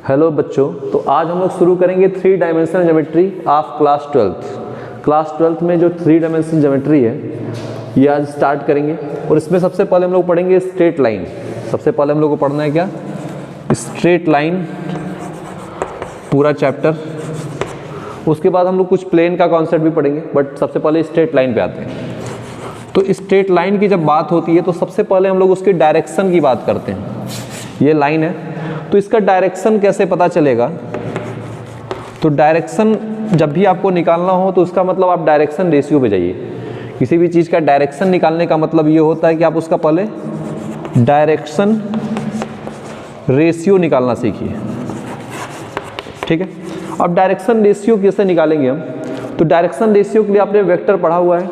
Hello बच्चों, तो आज हम लोग शुरू करेंगे 3 dimensional geometry of class 12th। Class 12th में जो 3 डायमेंशनल ज्योमेट्री है ये आज स्टार्ट करेंगे। और इसमें सबसे पहले हम लोग पढ़ेंगे स्ट्रेट लाइन। सबसे पहले हम लोग को पढ़ना है क्या? स्ट्रेट लाइन पूरा चैप्टर। उसके बाद हम लोग कुछ प्लेन का कॉन्सेप्ट भी पढ़ेंगे, बट सबसे पहले स्ट्रेट लाइन पे आते हैं। तो स्ट्रेट लाइन की जब बात होती है तो सबसे पहले हम लोग उसके डायरेक्शन की बात करते हैं। ये लाइन है तो इसका डायरेक्शन कैसे पता चलेगा? तो डायरेक्शन जब भी आपको निकालना हो तो उसका मतलब आप डायरेक्शन रेशियो पे जाइए। किसी भी चीज़ का डायरेक्शन निकालने का मतलब ये होता है कि आप उसका पहले डायरेक्शन रेशियो निकालना सीखिए। ठीक है, अब डायरेक्शन रेशियो कैसे निकालेंगे हम? तो डायरेक्शन रेशियो के लिए आपने वेक्टर पढ़ा हुआ है।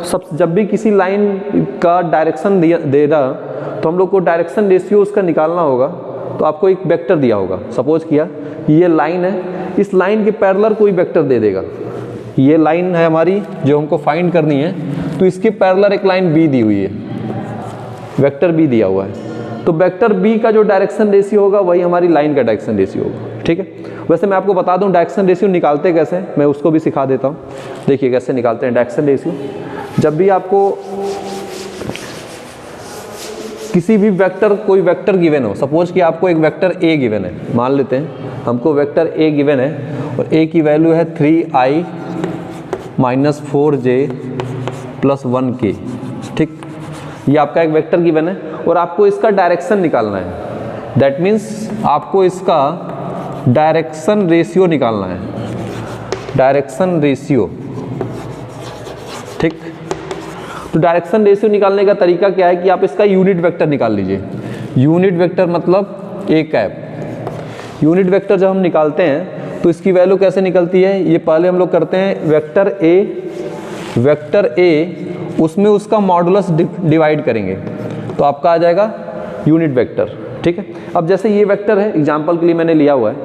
तो जब भी किसी लाइन का डायरेक्शन देगा तो हम लोग को डायरेक्शन रेशियो उसका निकालना होगा। तो आपको एक वेक्टर दिया होगा, सपोज किया ये लाइन है, इस लाइन के पैरेलल कोई वेक्टर दे देगा। ये लाइन है हमारी जो हमको फाइंड करनी है, तो इसके पैरेलल एक लाइन बी दी हुई है, वेक्टर बी दिया हुआ है। तो वेक्टर बी का जो डायरेक्शन रेशियो होगा वही हमारी लाइन का डायरेक्शन रेशियो होगा। ठीक है, वैसे मैं आपको बता दूं डायरेक्शन रेशियो निकालते कैसे, मैं उसको भी सिखा देता हूँ। देखिए कैसे निकालते हैं डायरेक्शन रेशियो। जब भी आपको किसी भी वेक्टर, कोई वेक्टर गिवन हो, सपोज कि आपको एक वेक्टर ए गिवन है, मान लेते हैं हमको वेक्टर ए गिवन है और ए की वैल्यू है 3i - 4j + 1k। ठीक, ये आपका एक वेक्टर गिवन है और आपको इसका डायरेक्शन निकालना है। दैट मीन्स आपको इसका डायरेक्शन रेशियो निकालना है, डायरेक्शन रेशियो। ठीक, तो डायरेक्शन रेशियो निकालने का तरीका क्या है कि आप इसका यूनिट वेक्टर निकाल लीजिए। यूनिट वेक्टर मतलब ए कैप। यूनिट वेक्टर जब हम निकालते हैं तो इसकी वैल्यू कैसे निकलती है? ये पहले हम लोग करते हैं वेक्टर ए उसमें उसका मॉडुलस डिवाइड करेंगे तो आपका आ जाएगा यूनिट वेक्टर। ठीक है, अब जैसे ये वेक्टर है, एग्जाम्पल के लिए मैंने लिया हुआ है,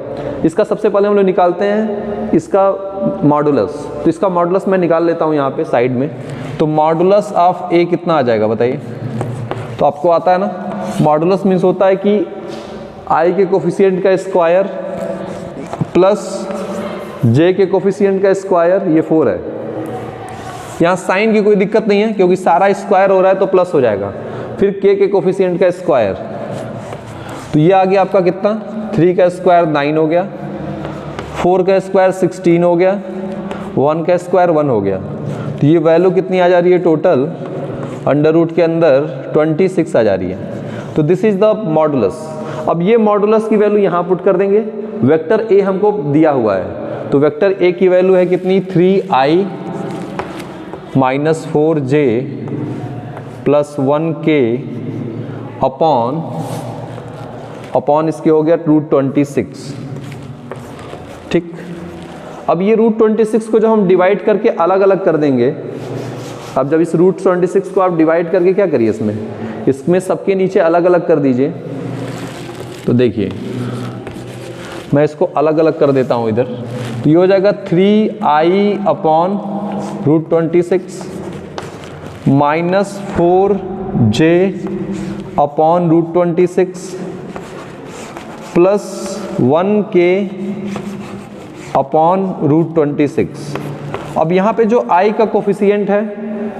इसका सबसे पहले हम लोग निकालते हैं इसका मॉडुलस। तो इसका मॉडुलस मैं निकाल लेता हूँ यहाँ पे साइड में। तो मॉडुलस ऑफ ए कितना आ जाएगा बताइए? तो आपको आता है ना, मॉडुलस मीन्स होता है कि आई के कोफिशिएंट का स्क्वायर प्लस जे के कोफिशिएंट का स्क्वायर, ये 4 है। यहाँ साइन की कोई दिक्कत नहीं है क्योंकि सारा स्क्वायर हो रहा है तो प्लस हो जाएगा। फिर के कोफिशिएंट का स्क्वायर, तो ये आ गया आपका कितना? 3 का स्क्वायर 9 हो गया, 4 का स्क्वायर 16 हो गया, 1 का स्क्वायर 1 हो गया। तो ये वैल्यू कितनी आ जा रही है टोटल? अंडर रूट के अंदर 26 आ जा रही है। तो दिस इज द मॉडुलस। अब ये मॉडुलस की वैल्यू यहाँ पुट कर देंगे। वेक्टर ए हमको दिया हुआ है तो वेक्टर ए की वैल्यू है कितनी? 3i - 4j + 1k अपॉन इसके हो गया √26। ठीक, अब ये √26 को जब हम डिवाइड करके अलग अलग कर देंगे, अब जब इस √26 को आप डिवाइड करके क्या करिए, इसमें सबके नीचे अलग अलग कर दीजिए। तो देखिए मैं इसको अलग अलग कर देता हूँ इधर। तो ये हो जाएगा 3i upon √26 - 4j upon √26 plus 1k upon √26। अब यहाँ पे जो i का कोफिशिएंट है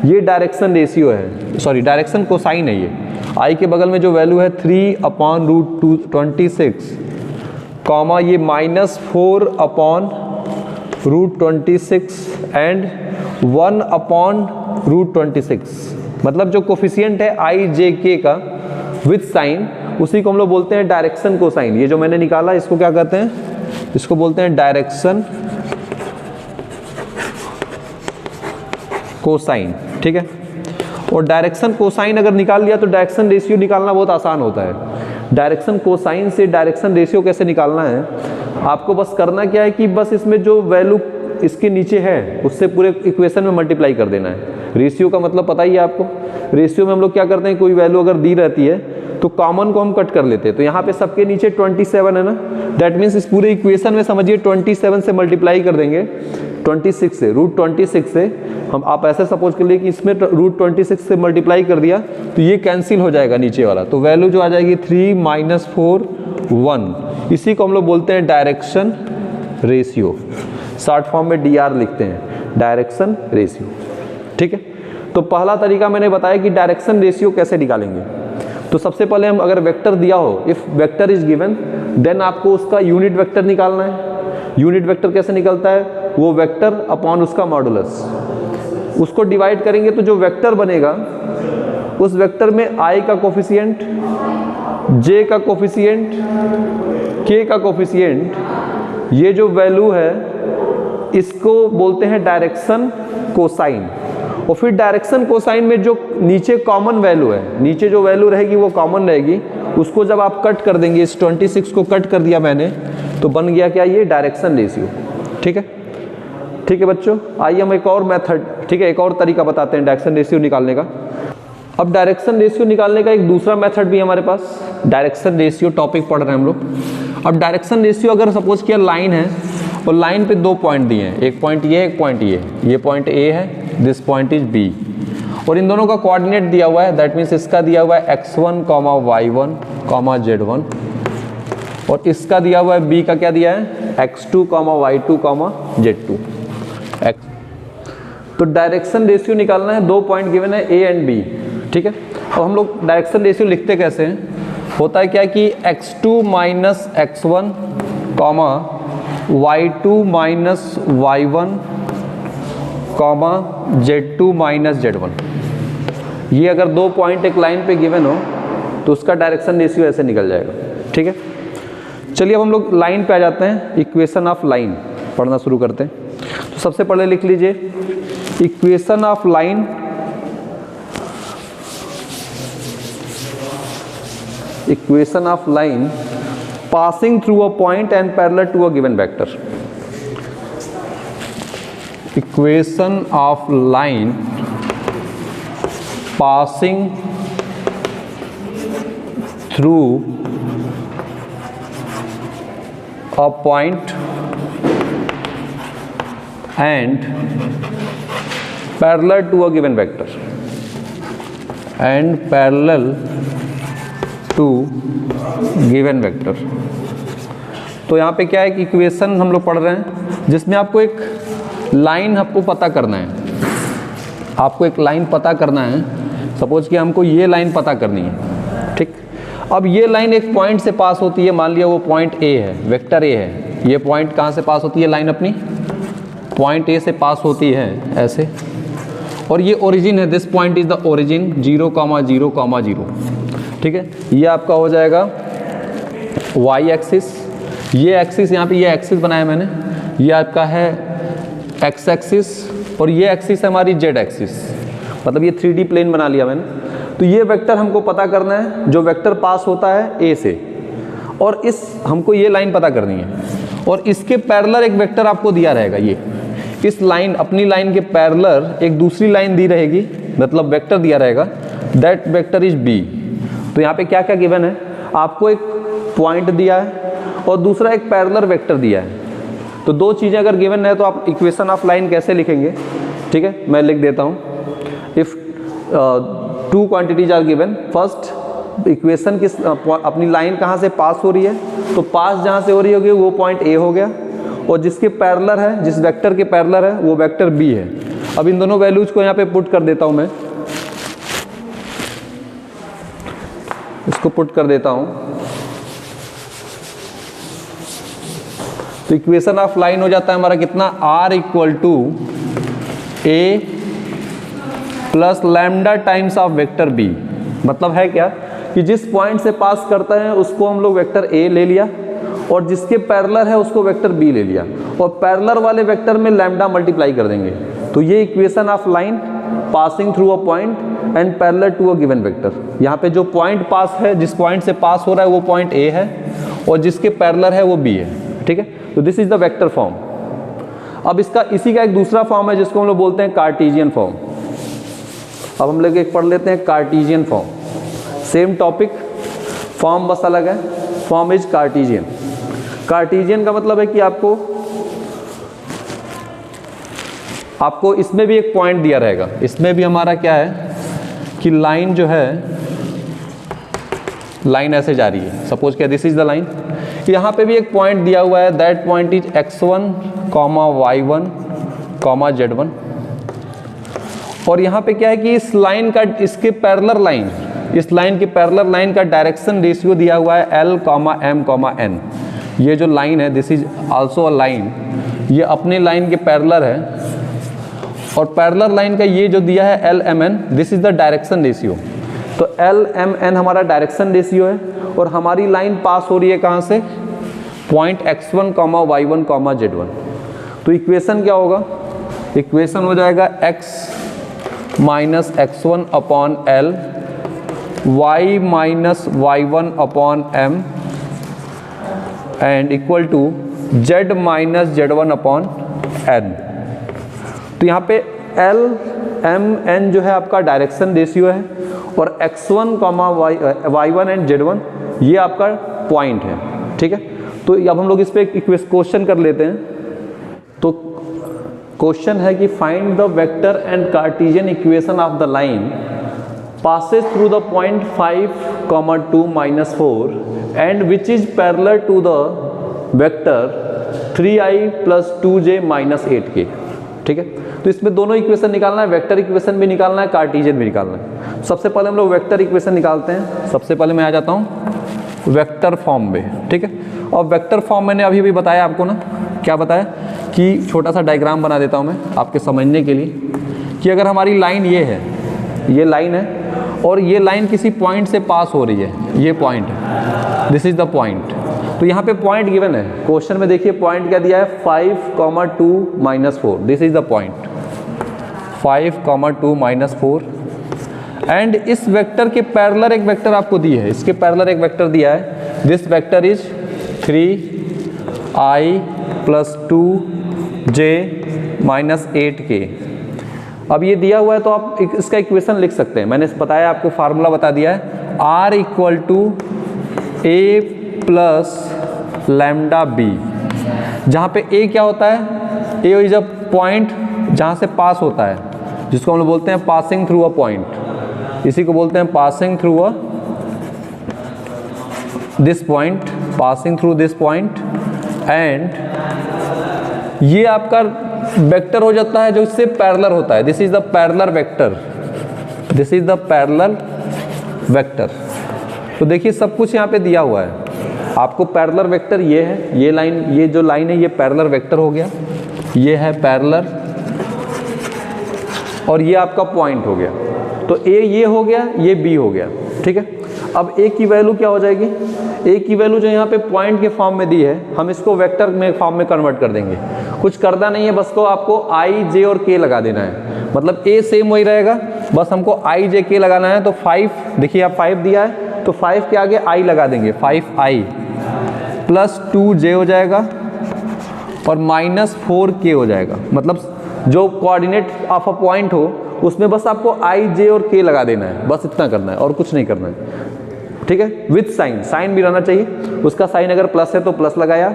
ये डायरेक्शन रेशियो है, सॉरी डायरेक्शन कोसाइन है। ये i के बगल में जो वैल्यू है 3 अपॉन √26 कॉमा ये -4 अपॉन √26 एंड 1 अपॉन √26। मतलब जो कोफिशिएंट है i j k का विथ साइन, उसी को हम लोग बोलते हैं डायरेक्शन कोसाइन। ये जो मैंने निकाला इसको क्या कहते हैं? इसको बोलते हैं डायरेक्शन कोसाइन। ठीक है, और डायरेक्शन कोसाइन अगर निकाल लिया तो डायरेक्शन रेशियो निकालना बहुत आसान होता है। डायरेक्शन कोसाइन से डायरेक्शन रेशियो कैसे निकालना है, आपको बस करना क्या है कि बस इसमें जो वैल्यू इसके नीचे है उससे पूरे इक्वेशन में मल्टीप्लाई कर देना है। रेशियो का मतलब पता ही है आपको। रेशियो में हम लोग क्या करते हैं, कोई वैल्यू अगर दी रहती है तो कॉमन को हम कट कर लेते हैं। तो यहाँ पे सबके नीचे 27 है ना, दैट मीन्स इस पूरे इक्वेशन में समझिए 27 से मल्टीप्लाई कर देंगे 26 से, √26 से। हम आप ऐसे सपोज कर लिए कि इसमें √26 से मल्टीप्लाई कर दिया तो ये कैंसिल हो जाएगा नीचे वाला। तो वैल्यू जो आ जाएगी 3 - 4 1, इसी को हम लोग बोलते हैं डायरेक्शन रेशियो, शॉर्ट फॉर्म में DR लिखते हैं, डायरेक्शन रेशियो। ठीक है, तो पहला तरीका मैंने बताया कि डायरेक्शन रेशियो कैसे निकालेंगे। तो सबसे पहले हम अगर वेक्टर दिया हो, if vector is given, then आपको उसका यूनिट वेक्टर निकालना है। यूनिट वेक्टर कैसे निकलता है, वो वेक्टर अपॉन उसका मॉडुलस, उसको डिवाइड करेंगे तो जो वेक्टर बनेगा उस वेक्टर में I का कोफिशिएंट, J का कोफिशिएंट, K का कोफिशिएंट, ये जो वैल्यू है इसको बोलते हैं डायरेक्शन कोसाइन। और फिर डायरेक्शन कोसाइन में जो नीचे कॉमन वैल्यू है, नीचे जो वैल्यू रहेगी वो कॉमन रहेगी, उसको जब आप कट कर देंगे, इस 26 को कट कर दिया मैंने, तो बन गया क्या, ये डायरेक्शन रेशियो। ठीक है, ठीक है बच्चों, आइए हम एक और मेथड, ठीक है, एक और तरीका बताते हैं डायरेक्शन रेशियो निकालने का। अब डायरेक्शन रेशियो निकालने का एक दूसरा मेथड भी हमारे पास, डायरेक्शन रेशियो टॉपिक पढ़ रहे हैं हम लोग। अब डायरेक्शन रेशियो अगर सपोज किया लाइन है और लाइन पे 2 पॉइंट दिए हैं, एक पॉइंट ये, एक पॉइंट ये पॉइंट A है, दिस पॉइंट इज B, और इन दोनों का कोऑर्डिनेट दिया हुआ है, दैट मीन्स इसका दिया हुआ है x1, y1, z1, और इसका दिया हुआ है B का क्या दिया है, x2, y2, z2। तो डायरेक्शन रेशियो निकालना है, 2 पॉइंट गिवन है A एंड B। ठीक है, अब हम लोग डायरेक्शन रेशियो लिखते कैसे हैं, होता है क्या कि x2 minus x1, y2 minus y1, z2 minus z1। ये अगर 2 पॉइंट एक लाइन पे गिवन हो तो उसका डायरेक्शन रेशियो ऐसे निकल जाएगा। ठीक है, चलिए अब हम लोग लाइन पे आ जाते हैं, इक्वेशन ऑफ लाइन पढ़ना शुरू करते हैं। तो सबसे पहले लिख लीजिए equation of line, equation of line passing through a point and parallel to a given vector. Equation of line passing through a point and parallel to a given vector, and parallel to given vector. तो यहाँ पे क्या है कि equation हम लोग पढ़ रहे हैं जिसमें आपको एक लाइन आपको पता करना है, आपको एक लाइन पता करना है। सपोज कि हमको ये लाइन पता करनी है। ठीक, अब ये लाइन एक पॉइंट से पास होती है, मान लिया वो पॉइंट A है, वेक्टर A है। ये पॉइंट कहाँ से पास होती है, लाइन अपनी पॉइंट A से पास होती है ऐसे, और ये ओरिजिन है, this point is the origin 0, 0, 0। ठीक है, ये आपका हो जाएगा y एक्सिस, ये एक्सिस यहाँ पे ये एक्सिस बनाया मैंने, ये आपका है x एक्सिस, और ये एक्सिस है हमारी z एक्सिस, मतलब ये 3D प्लेन बना लिया मैंने। तो ये वेक्टर हमको पता करना है जो वेक्टर पास होता है A से, और इस हमको ये लाइन पता करनी है, और इसके पैरेलल एक वेक्टर आपको दिया रहेगा। ये इस लाइन, अपनी लाइन के पैरेलल एक दूसरी लाइन दी रहेगी, मतलब वेक्टर दिया रहेगा, दैट वेक्टर इज B। तो यहाँ पे क्या क्या गिवन है, आपको एक पॉइंट दिया है और दूसरा एक पैरेलल वेक्टर दिया है। तो 2 चीज़ें अगर गिवन है तो आप इक्वेशन ऑफ लाइन कैसे लिखेंगे। ठीक है, मैं लिख देता हूँ, if 2 quantities are given, first equation किस अपनी लाइन कहाँ से पास हो रही है, तो पास जहाँ से हो रही होगी वो पॉइंट A हो गया, और जिसके पैरेलल है, जिस वेक्टर के पैरेलल है वो वेक्टर B है। अब इन दोनों वैल्यूज को यहाँ पे पुट कर देता हूँ मैं, इसको पुट कर देता हूं। तो इक्वेशन ऑफ लाइन हो जाता है हमारा कितना, R equal to A plus lambda times of vector B। मतलब है क्या कि जिस पॉइंट से पास करता है उसको हम लोग वेक्टर A ले लिया, और जिसके पैरेलल है उसको वेक्टर B ले लिया, और पैरेलल वाले वेक्टर में लैम्डा मल्टीप्लाई कर देंगे। तो ये equation of line passing through a point and parallel to a given vector. यहाँ पे जो पॉइंट पास है, जिस पॉइंट से पास हो रहा है वो पॉइंट A है, और जिसके पैरेलल है वो B है। ठीक है, तो this is the vector form. अब इसका इसी का एक दूसरा फॉर्म है जिसको हम लोग बोलते हैं कार्टेशियन फॉर्म। अब हम लोग एक पढ़ लेते हैं Cartesian form, same topic, form बस अलग है, फॉर्म इज कार्टेशियन। कार्टेशियन का मतलब है कि आपको इसमें भी एक पॉइंट दिया रहेगा, इसमें भी हमारा क्या है कि लाइन जो है लाइन ऐसे जा रही है, सपोज क्या दिस इज द लाइन, यहाँ पे भी एक पॉइंट दिया हुआ है, that point is x1, y1, z1, और यहाँ पे क्या है कि इस लाइन का, इसके पैरेलल लाइन, इस लाइन के पैरेलल लाइन का डायरेक्शन रेशियो दिया हुआ है l, m, n। ये जो लाइन है this is also a line, ये अपने लाइन के पैरेलल है, और पैरेलल लाइन का ये जो दिया है l, m, n, this is the direction ratio. तो l, m, n हमारा डायरेक्शन रेशियो है, और हमारी लाइन पास हो रही है कहाँ से, पॉइंट x1, y1, z1। तो इक्वेशन क्या होगा, इक्वेशन हो जाएगा x minus x1 upon l, y minus y1 upon m and equal to z minus z1 upon n। तो यहाँ पे l, m, n जो है आपका डायरेक्शन रेशियो है, और x1, y1 एंड z1 ये आपका पॉइंट है, ठीक है। तो अब हम लोग इस पे क्वेश्चन कर लेते हैं। तो क्वेश्चन है कि find the vector and Cartesian equation of the line passes through the point 5, 2, -4 and which is parallel to the vector 3i plus 2j minus 8k, ठीक है। तो इसमें दोनों इक्वेशन निकालना है, वेक्टर इक्वेशन भी निकालना है, कार्टेशियन भी निकालना है। सबसे पहले हम लोग वेक्टर इक्वेशन निकालते हैं। सबसे पहले मैं आ जाता हूँ वेक्टर फॉर्म में, ठीक है। और वेक्टर फॉर्म मैंने अभी बताया आपको ना, क्या बताया कि छोटा सा डायग्राम बना देता हूँ मैं आपके समझने के लिए, कि अगर हमारी लाइन ये है, ये लाइन है, और ये लाइन किसी पॉइंट से पास हो रही है, ये पॉइंट है, दिस इज द पॉइंट। तो यहाँ पे पॉइंट गिवन है क्वेश्चन में, देखिए पॉइंट क्या दिया है, 5, 2, -4, this is the point, 5, 2, -4। And इस वेक्टर के पैरेलल एक वेक्टर आपको दी है, इसके पैरेलल एक वेक्टर दिया है, this vector is 3i plus 2j minus 8k। अब ये दिया हुआ है तो आप इसका इक्वेशन लिख सकते हैं, मैंने बताया आपको, फार्मूला बता दिया है, r equal to a plus lambda B, जहाँ पे a क्या होता है, a इज अ पॉइंट जहाँ से पास होता है, जिसको हम लोग बोलते हैं पासिंग थ्रू अ पॉइंट, इसी को बोलते हैं passing through a this point, passing through this point. And ये आपका वेक्टर हो जाता है जो इससे पैरेलल होता है, this is the parallel vector, this is the parallel vector. तो देखिए सब कुछ यहाँ पे दिया हुआ है आपको, पैरेलल वेक्टर ये है, ये लाइन, ये जो लाइन है ये पैरेलल वेक्टर हो गया, ये है पैरेलल, और ये आपका पॉइंट हो गया। तो ए ये हो गया, ये बी हो गया, ठीक है। अब ए की वैल्यू क्या हो जाएगी, ए की वैल्यू जो यहाँ पे पॉइंट के फॉर्म में दी है, हम इसको वेक्टर में फॉर्म में कन्वर्ट कर देंगे। कुछ करना नहीं है, बस को आपको आई, जे और के लगा देना है, मतलब ए सेम वही रहेगा, बस हमको आई, जे, के लगाना है। तो 5, देखिए आप 5 दिया है, तो 5 के आगे आई लगा देंगे, 5i प्लस 2j हो जाएगा, और -4k हो जाएगा। मतलब जो कोऑर्डिनेट ऑफ अ पॉइंट हो उसमें बस आपको आई, जे और के लगा देना है, बस इतना करना है और कुछ नहीं करना है, ठीक है। विथ साइन, साइन भी रहना चाहिए, उसका साइन अगर प्लस है तो प्लस लगाया,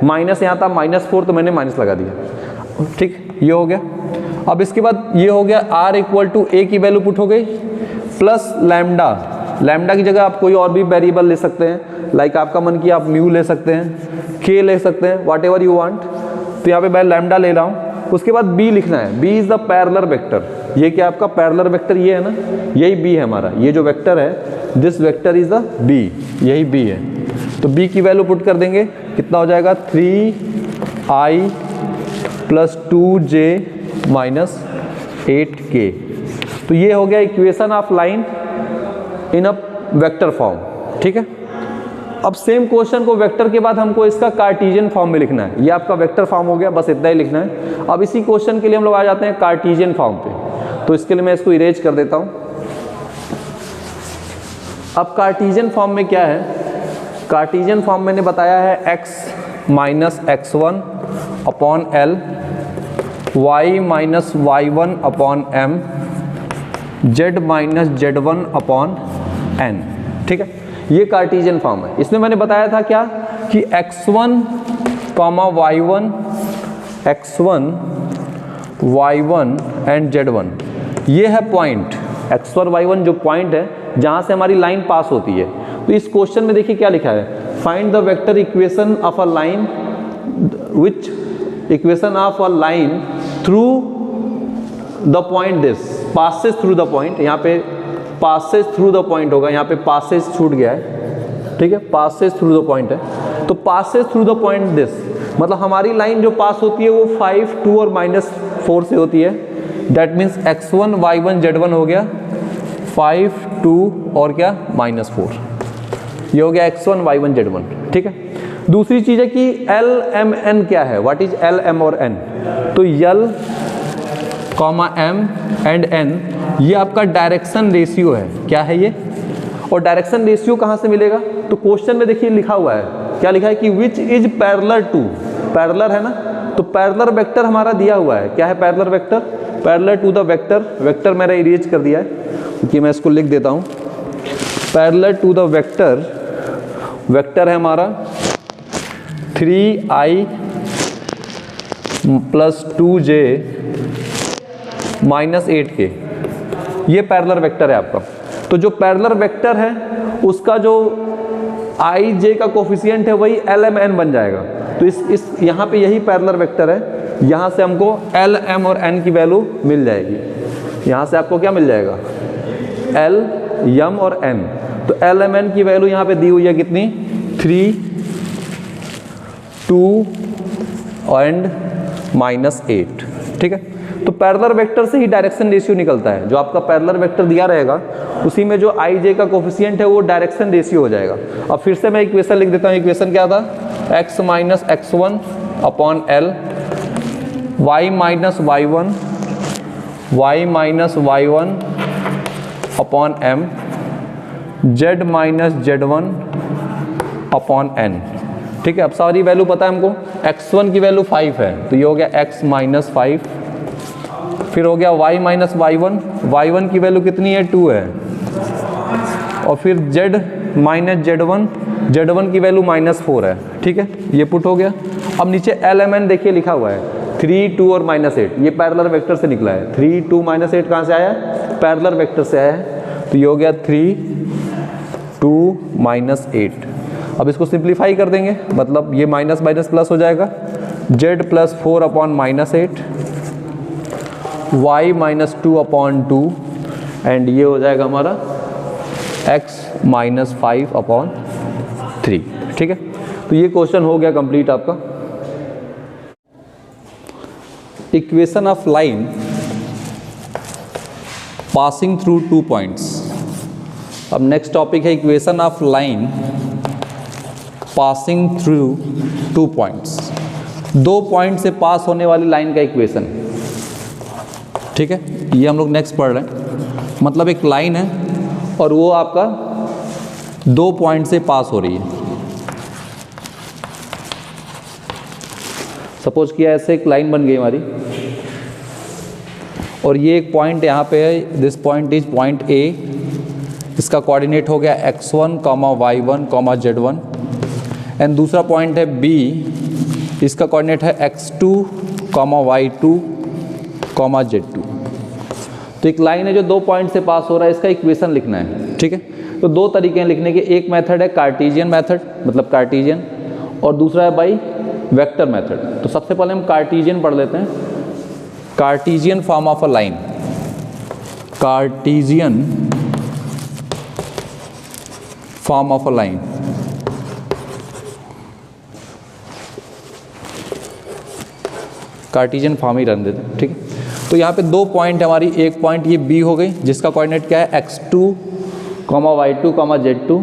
माइनस यहाँ था -4 तो मैंने माइनस लगा दिया, ठीक, ये हो गया। अब इसके बाद ये हो गया r इक्वल टू a की वैल्यू पुट हो गई, प्लस लैम्डा, लैम्डा की जगह आप कोई और भी वेरिएबल ले सकते हैं, लाइक आपका मन किया आप म्यू ले सकते हैं, k ले सकते हैं, वॉट एवर यू वांट। तो यहाँ पे मैं लैम्डा ले रहा हूँ। उसके बाद b लिखना है, b is the parallel vector, ये क्या आपका पैरेलल वेक्टर ये है ना, यही b है हमारा, ये जो वेक्टर है this vector is the b, यही b है। तो b की वैल्यू पुट कर देंगे, कितना हो जाएगा 3i plus 2j minus 8k। तो ये हो गया equation of line in a vector form, ठीक है। अब सेम क्वेश्चन को वेक्टर के बाद हमको इसका कार्टेशियन फॉर्म में लिखना है, ये आपका वेक्टर फॉर्म हो गया, बस इतना ही लिखना है। अब इसी क्वेश्चन के लिए हम लोग आ जाते हैं कार्टेशियन फॉर्म पे, तो इसके लिए मैं इसको इरेज कर देता हूँ। अब कार्टेशियन फॉर्म में क्या है, कार्टेशियन फॉर्म मैंने बताया है x minus x1 upon l, y minus y1 upon m, z minus z1 upon n, ठीक है। ये कार्टेशियन फॉर्म है। इसमें मैंने बताया था क्या कि x1, y1, x1, y1 and z1 ये है पॉइंट, x1, y1 जो पॉइंट है जहाँ से हमारी लाइन पास होती है। तो तो इस क्वेश्चन में देखिए क्या लिखा है, find the vector equation of a line which equation of a line through the point this passes through the point, यहाँ पे पासेस थ्रू द पॉइंट होगा, यहाँ पे पासेस छूट गया है, ठीक है, पासेस थ्रू द पॉइंट है, तो passes through the point this मतलब हमारी लाइन जो पास होती है वो 5, 2 और -4 से होती है, that means x1 y1 z1 हो गया 5, 2 और क्या -4, ये हो गया x1 y1 z1, ठीक है। दूसरी चीज़ है कि L M N क्या है, व्हाट इज L M और N, तो L, M एंड N ये आपका डायरेक्शन रेशियो है, क्या है ये, और डायरेक्शन रेशियो कहाँ से मिलेगा, तो क्वेश्चन में देखिए लिखा हुआ है, क्या लिखा है कि which is parallel to, parallel है ना, तो पैरेलल वेक्टर हमारा दिया हुआ है, क्या है parallel vector, parallel to the vector, vector मैंने इरेज कर दिया है क्योंकि मैं इसको लिख देता हूँ, parallel to the vector, vector है हमारा 3i + 2j - 8k, ये पैरेलल वेक्टर है आपका। तो जो पैरेलल वेक्टर है उसका जो आई जे का कोफिशिएंट है वही एल एम एन बन जाएगा, तो इस यहाँ पे यही पैरेलल वेक्टर है, यहाँ से हमको एल एम और एन की वैल्यू मिल जाएगी, यहाँ से आपको क्या मिल जाएगा एल एम और एन, तो एल एम एन की वैल्यू यहाँ पे दी हुई है कितनी 3, 2 एंड -8, ठीक है। तो पैरेलल वेक्टर से ही डायरेक्शन रेशियो निकलता है, जो आपका पैरेलल वेक्टर दिया रहेगा उसी में जो आई जे का कोफिशिएंट है वो डायरेक्शन रेशियो हो जाएगा। अब फिर से मैं इक्वेशन लिख देता हूँ, इक्वेशन क्या था x - x1 upon L, y - y1, y - y1 upon m, z - z1 upon n, ठीक है। अब सारी वैल्यू पता है हमको, x1 की वैल्यू 5 है तो ये हो गया x - 5, फिर हो गया y - y1, y1 की वैल्यू कितनी है 2 है, और फिर z - z1, z1 की वैल्यू -4 है, ठीक है, ये पुट हो गया। अब नीचे एल एम एन देखिए लिखा हुआ है 3, 2 और -8, ये पैरेलल वेक्टर से निकला है, 3, 2 -8 कहाँ से आया है, पैरेलल वेक्टर से आया है, तो ये हो गया 3, 2 -8। अब इसको सिंप्लीफाई कर देंगे, मतलब ये माइनस माइनस प्लस हो जाएगा, z + 4 upon -8, y - 2 upon 2 and ये हो जाएगा हमारा x - 5 अपॉन 3, ठीक है। तो ये क्वेश्चन हो गया कंप्लीट आपका। Equation of line passing through 2 points. अब नेक्स्ट टॉपिक है equation of line passing through 2 points, 2 point से पास होने वाली लाइन का इक्वेशन, ठीक है, ये हम लोग नेक्स्ट पढ़ रहे हैं। मतलब एक लाइन है और वो आपका 2 पॉइंट से पास हो रही है। सपोज किया ऐसे एक लाइन बन गई हमारी, और ये एक पॉइंट यहाँ पे है, this point is point A, इसका कोऑर्डिनेट हो गया x1, y1, z1, एंड दूसरा पॉइंट है b, इसका कोऑर्डिनेट है x2, y2, z2। तो एक लाइन है जो 2 पॉइंट से पास हो रहा है, इसका इक्वेशन लिखना है, ठीक है। तो 2 तरीके हैं लिखने के, एक मेथड है कार्टेशियन मेथड, मतलब कार्टेशियन, और दूसरा है बाई वेक्टर मेथड। तो सबसे पहले हम कार्टेशियन पढ़ लेते हैं, Cartesian form of a line, Cartesian form of a line. Cartesian form ही रहने देते हैं, ठीक है। तो यहाँ पे 2 पॉइंट हमारी, एक पॉइंट ये B हो गई जिसका कोऑर्डिनेट क्या है x2, y2, z2,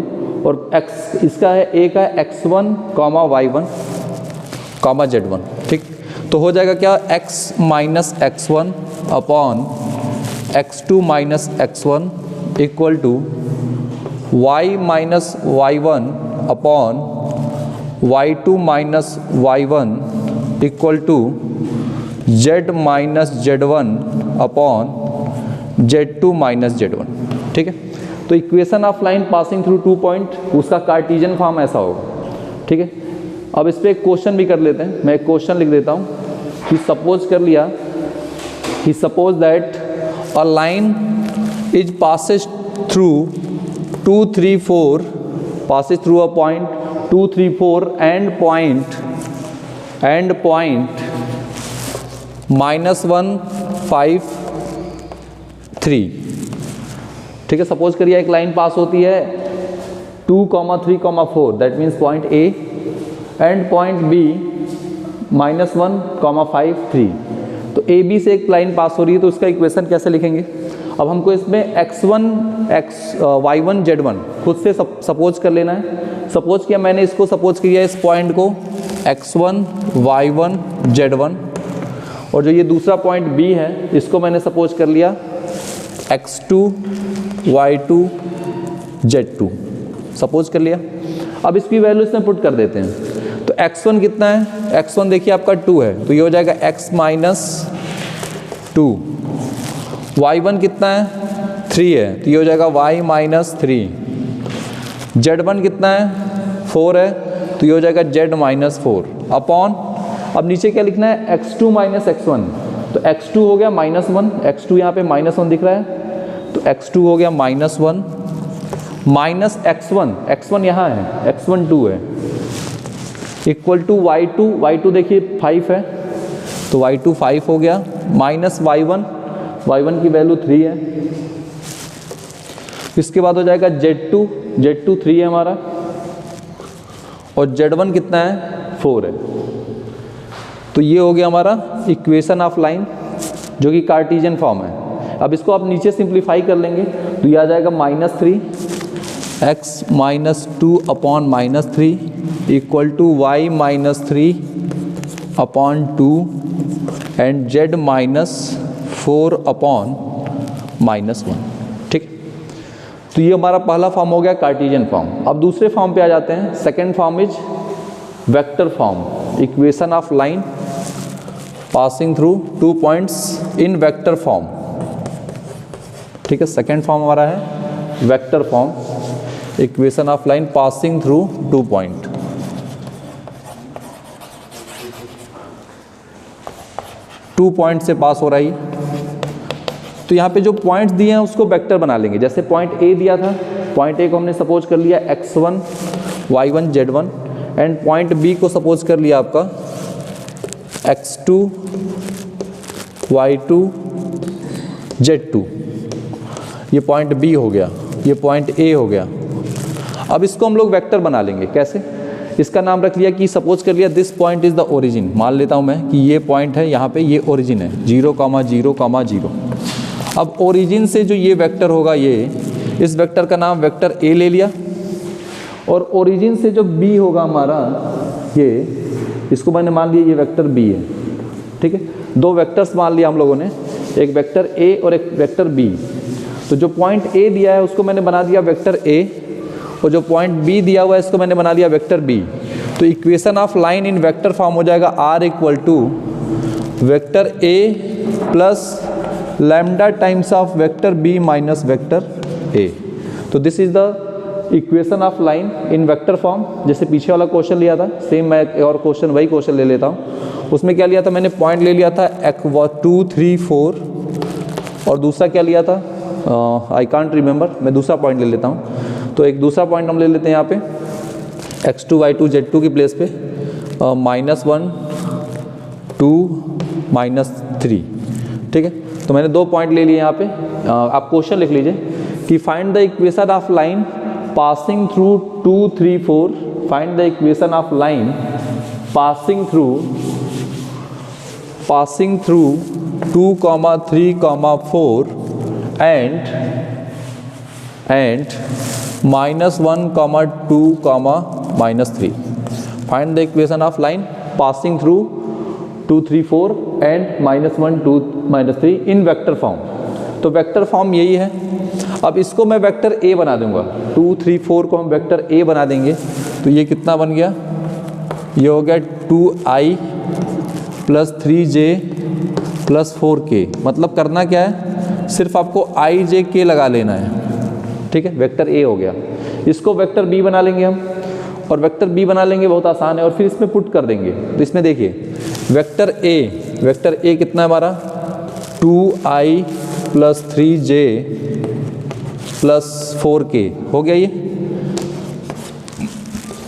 और x इसका है A का x1, y1, z1, ठीक। तो हो जाएगा क्या x - x1 upon x2 - x1 equal to y - y1 upon y2 - y1 equal to z - z1 upon z2 - z1, ठीक है। तो equation of line passing through 2 point, उसका कार्टेशियन फॉर्म ऐसा होगा, ठीक है। अब इस पर एक क्वेश्चन भी कर लेते हैं, मैं एक क्वेश्चन लिख देता हूँ कि सपोज कर लिया कि suppose that a line is passes through 2, 3, 4 passes through a point 2 3 4 and point -1 5 3। ठीक है, सपोज करिए एक लाइन पास होती है 2, 3, 4, that means point A and point B -1, 5, 3। तो ए बी से एक लाइन पास हो रही है, तो उसका इक्वेशन कैसे लिखेंगे? अब हमको इसमें x1 y1 z1 खुद से सपोज कर लेना है। सपोज किया मैंने, इसको सपोज किया इस पॉइंट को x1 y1 z1, और जो ये दूसरा पॉइंट b है इसको मैंने सपोज कर लिया x2 y2 z2, सपोज कर लिया। अब इसकी वैल्यू इसमें पुट कर देते हैं। तो x1 कितना है? x1 देखिए आपका 2 है, तो ये हो जाएगा x - 2। y1 कितना है? 3 है, तो ये हो जाएगा y - 3। z1 कितना है? 4 है, तो ये हो जाएगा z - 4 अपॉन, अब नीचे क्या लिखना है? x2 - x1, तो x2 हो गया -1, x2 यहाँ पे -1 दिख रहा है, तो x2 हो गया -1 माइनस x1 यहाँ है, x1 2 है, इक्वल टू y2 देखिए 5 है, तो y2 5 हो गया, माइनस y1 की वैल्यू 3 है। इसके बाद हो जाएगा z2 3 है हमारा, और z1 कितना है? 4 है। तो ये हो गया हमारा इक्वेशन ऑफ लाइन, जो कि कार्टेशियन फॉर्म है। अब इसको आप नीचे सिंप्लीफाई कर लेंगे, तो ये आ जाएगा -3 x - 2 upon -3 equal to y - 3 upon 2 and z - 4 upon -1। ठीक, तो ये हमारा पहला फॉर्म हो गया कार्टेशियन फॉर्म। अब दूसरे फॉर्म पे आ जाते हैं। Second form is vector form, equation of line passing through 2 points in vector form. ठीक है, सेकेंड फॉर्म हमारा है vector form, equation of line passing through 2 point. Two point से पास हो रहा है, तो यहाँ पे जो पॉइंट्स दिए हैं उसको वेक्टर बना लेंगे। जैसे पॉइंट ए दिया था, पॉइंट ए को हमने सपोज कर लिया x1 y1 z1, and point B को सपोज कर लिया आपका x2 y2 z2। ये पॉइंट बी हो गया, ये पॉइंट ए हो गया। अब इसको हम लोग वेक्टर बना लेंगे। कैसे? इसका नाम रख लिया कि सपोज कर लिया this point is the origin. मान लेता हूँ मैं कि ये पॉइंट है, यहाँ पे ये ओरिजिन है 0, 0, 0। अब ओरिजिन से जो ये वेक्टर होगा, ये इस वेक्टर का नाम वेक्टर ए ले लिया, और ओरिजिन से जो बी होगा हमारा, ये इसको मैंने मान लिया ये वेक्टर बी है। ठीक है, दो वेक्टर्स मान लिया हम लोगों ने, एक वेक्टर ए और एक वेक्टर बी। तो जो पॉइंट ए दिया है उसको मैंने बना दिया वेक्टर ए, और जो पॉइंट बी दिया हुआ है इसको मैंने बना लिया वेक्टर बी। तो equation of line in vector form हो जाएगा r equal to vector A plus lambda times of vector B minus vector A. तो this is the equation of line in vector form. जैसे पीछे वाला question लिया था, same मैं एक और क्वेश्चन वही क्वेश्चन ले लेता हूँ। उसमें क्या लिया था मैंने? पॉइंट ले लिया था 2 3 4, और दूसरा क्या लिया था? आई कांट रिमेंबर, मैं दूसरा पॉइंट ले लेता हूँ। तो एक दूसरा पॉइंट हम ले लेते हैं यहाँ पे x2 y2 z2 की प्लेस पे -1 2 -3। ठीक है, तो मैंने दो पॉइंट ले लिए यहाँ पे। आप क्वेश्चन लिख लीजिए कि find the equation of line passing through 2 3 4। Find the equation of line passing through 2, 3, 4 and -1, 2, -3. Find the equation of line passing through 2 3 4 and -1 2 -3 in vector form। तो वेक्टर फॉर्म यही है। अब इसको मैं वेक्टर ए बना दूंगा, 2 3 4 को हम वेक्टर ए बना देंगे। तो ये कितना बन गया? ये हो गया 2i + 3j + 4k। मतलब करना क्या है? सिर्फ आपको i j k लगा लेना है। ठीक है, वेक्टर ए हो गया। इसको वेक्टर बी बना लेंगे हम, और वेक्टर बी बना लेंगे, बहुत आसान है, और फिर इसमें पुट कर देंगे। तो इसमें देखिए वेक्टर ए कितना है हमारा? 2i + 3j + 4k हो गया ये।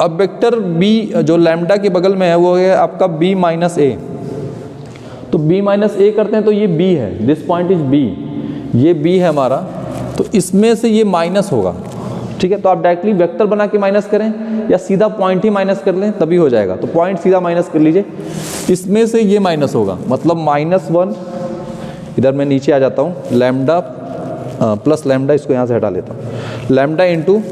अब वेक्टर बी जो लैम्डा के बगल में है वो है आपका b माइनस ए। तो b माइनस ए करते हैं तो ये b है, दिस पॉइंट इज b, ये b है हमारा, तो इसमें से ये माइनस होगा। ठीक है, तो आप डायरेक्टली वेक्टर बना के माइनस करें या सीधा पॉइंट ही माइनस कर लें तभी हो जाएगा। तो पॉइंट सीधा माइनस कर लीजिए, इसमें से ये माइनस होगा, मतलब -1, इधर मैं नीचे आ जाता हूँ, लैम्डा प्लस लैम्डा, इसको यहाँ से हटा लेता हूँ, लैम्डा इंटू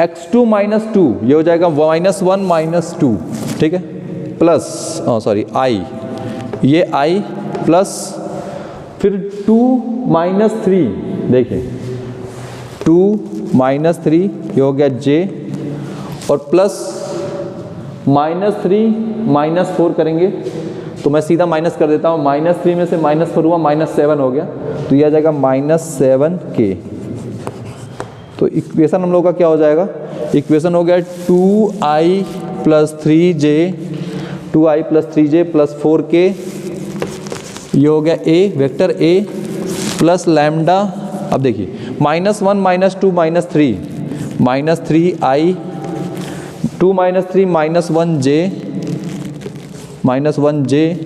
x2 माइनस 2, ये हो जाएगा -1 माइनस 2। ठीक है, प्लस सॉरी i, ये i प्लस फिर 2 माइनस 3, देखिए 2 माइनस 3, ये हो गया j, और प्लस -3 माइनस 4 करेंगे तो मैं सीधा माइनस कर देता हूँ, -3 में से -4 हुआ, -7 हो गया, तो ये आ जाएगा -7k। तो इक्वेशन हम लोग का क्या हो जाएगा, इक्वेशन हो गया 2i plus 3j, 2i plus 3j plus 4k, ये हो गया a, vector a plus lambda, अब देखिए -1 -2 -3, -3i, 2 -3 -1j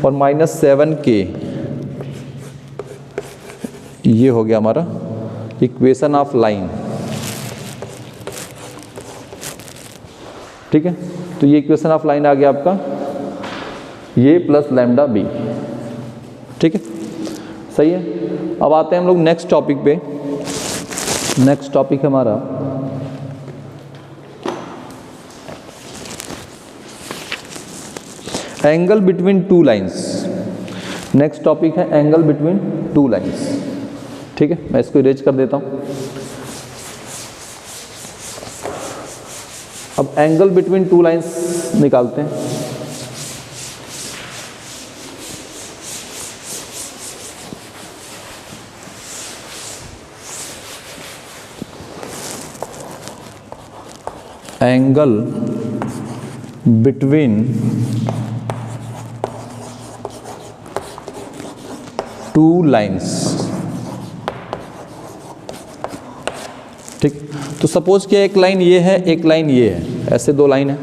और -7k, ये हो गया हमारा इक्वेशन ऑफ लाइन। ठीक है, तो ये इक्वेशन ऑफ लाइन आ गया आपका, ये प्लस लैम्डा बी। ठीक है, सही है। अब आते हैं हम लोग नेक्स्ट टॉपिक पे। नेक्स्ट टॉपिक है हमारा angle between two lines. Next topic है एंगल बिटवीन टू लाइंस। ठीक है, मैं इसको इरेज कर देता हूं। अब एंगल बिटवीन टू लाइंस निकालते हैं। Angle between two lines. ठीक, तो सपोज कि एक लाइन ये है, एक लाइन ये है, ऐसे दो लाइन है।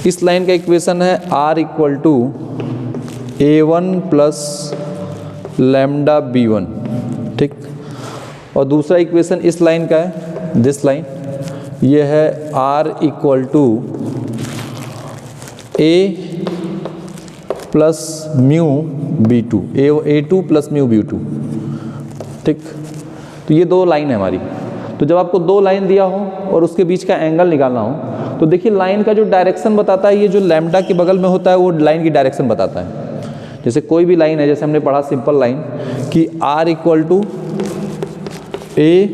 इस लाइन का इक्वेशन है r equal to a1 plus lambda b1। ठीक, और दूसरा इक्वेशन इस लाइन का है, दिस लाइन, ये है r equal to a plus mu b2, a2 plus mu b2। ठीक, तो ये दो लाइन है हमारी। तो जब आपको दो लाइन दिया हो और उसके बीच का एंगल निकालना हो तो देखिए लाइन का जो डायरेक्शन बताता है, ये जो लैम्डा के बगल में होता है वो लाइन की डायरेक्शन बताता है। जैसे कोई भी लाइन है, जैसे हमने पढ़ा सिंपल लाइन कि r equal to a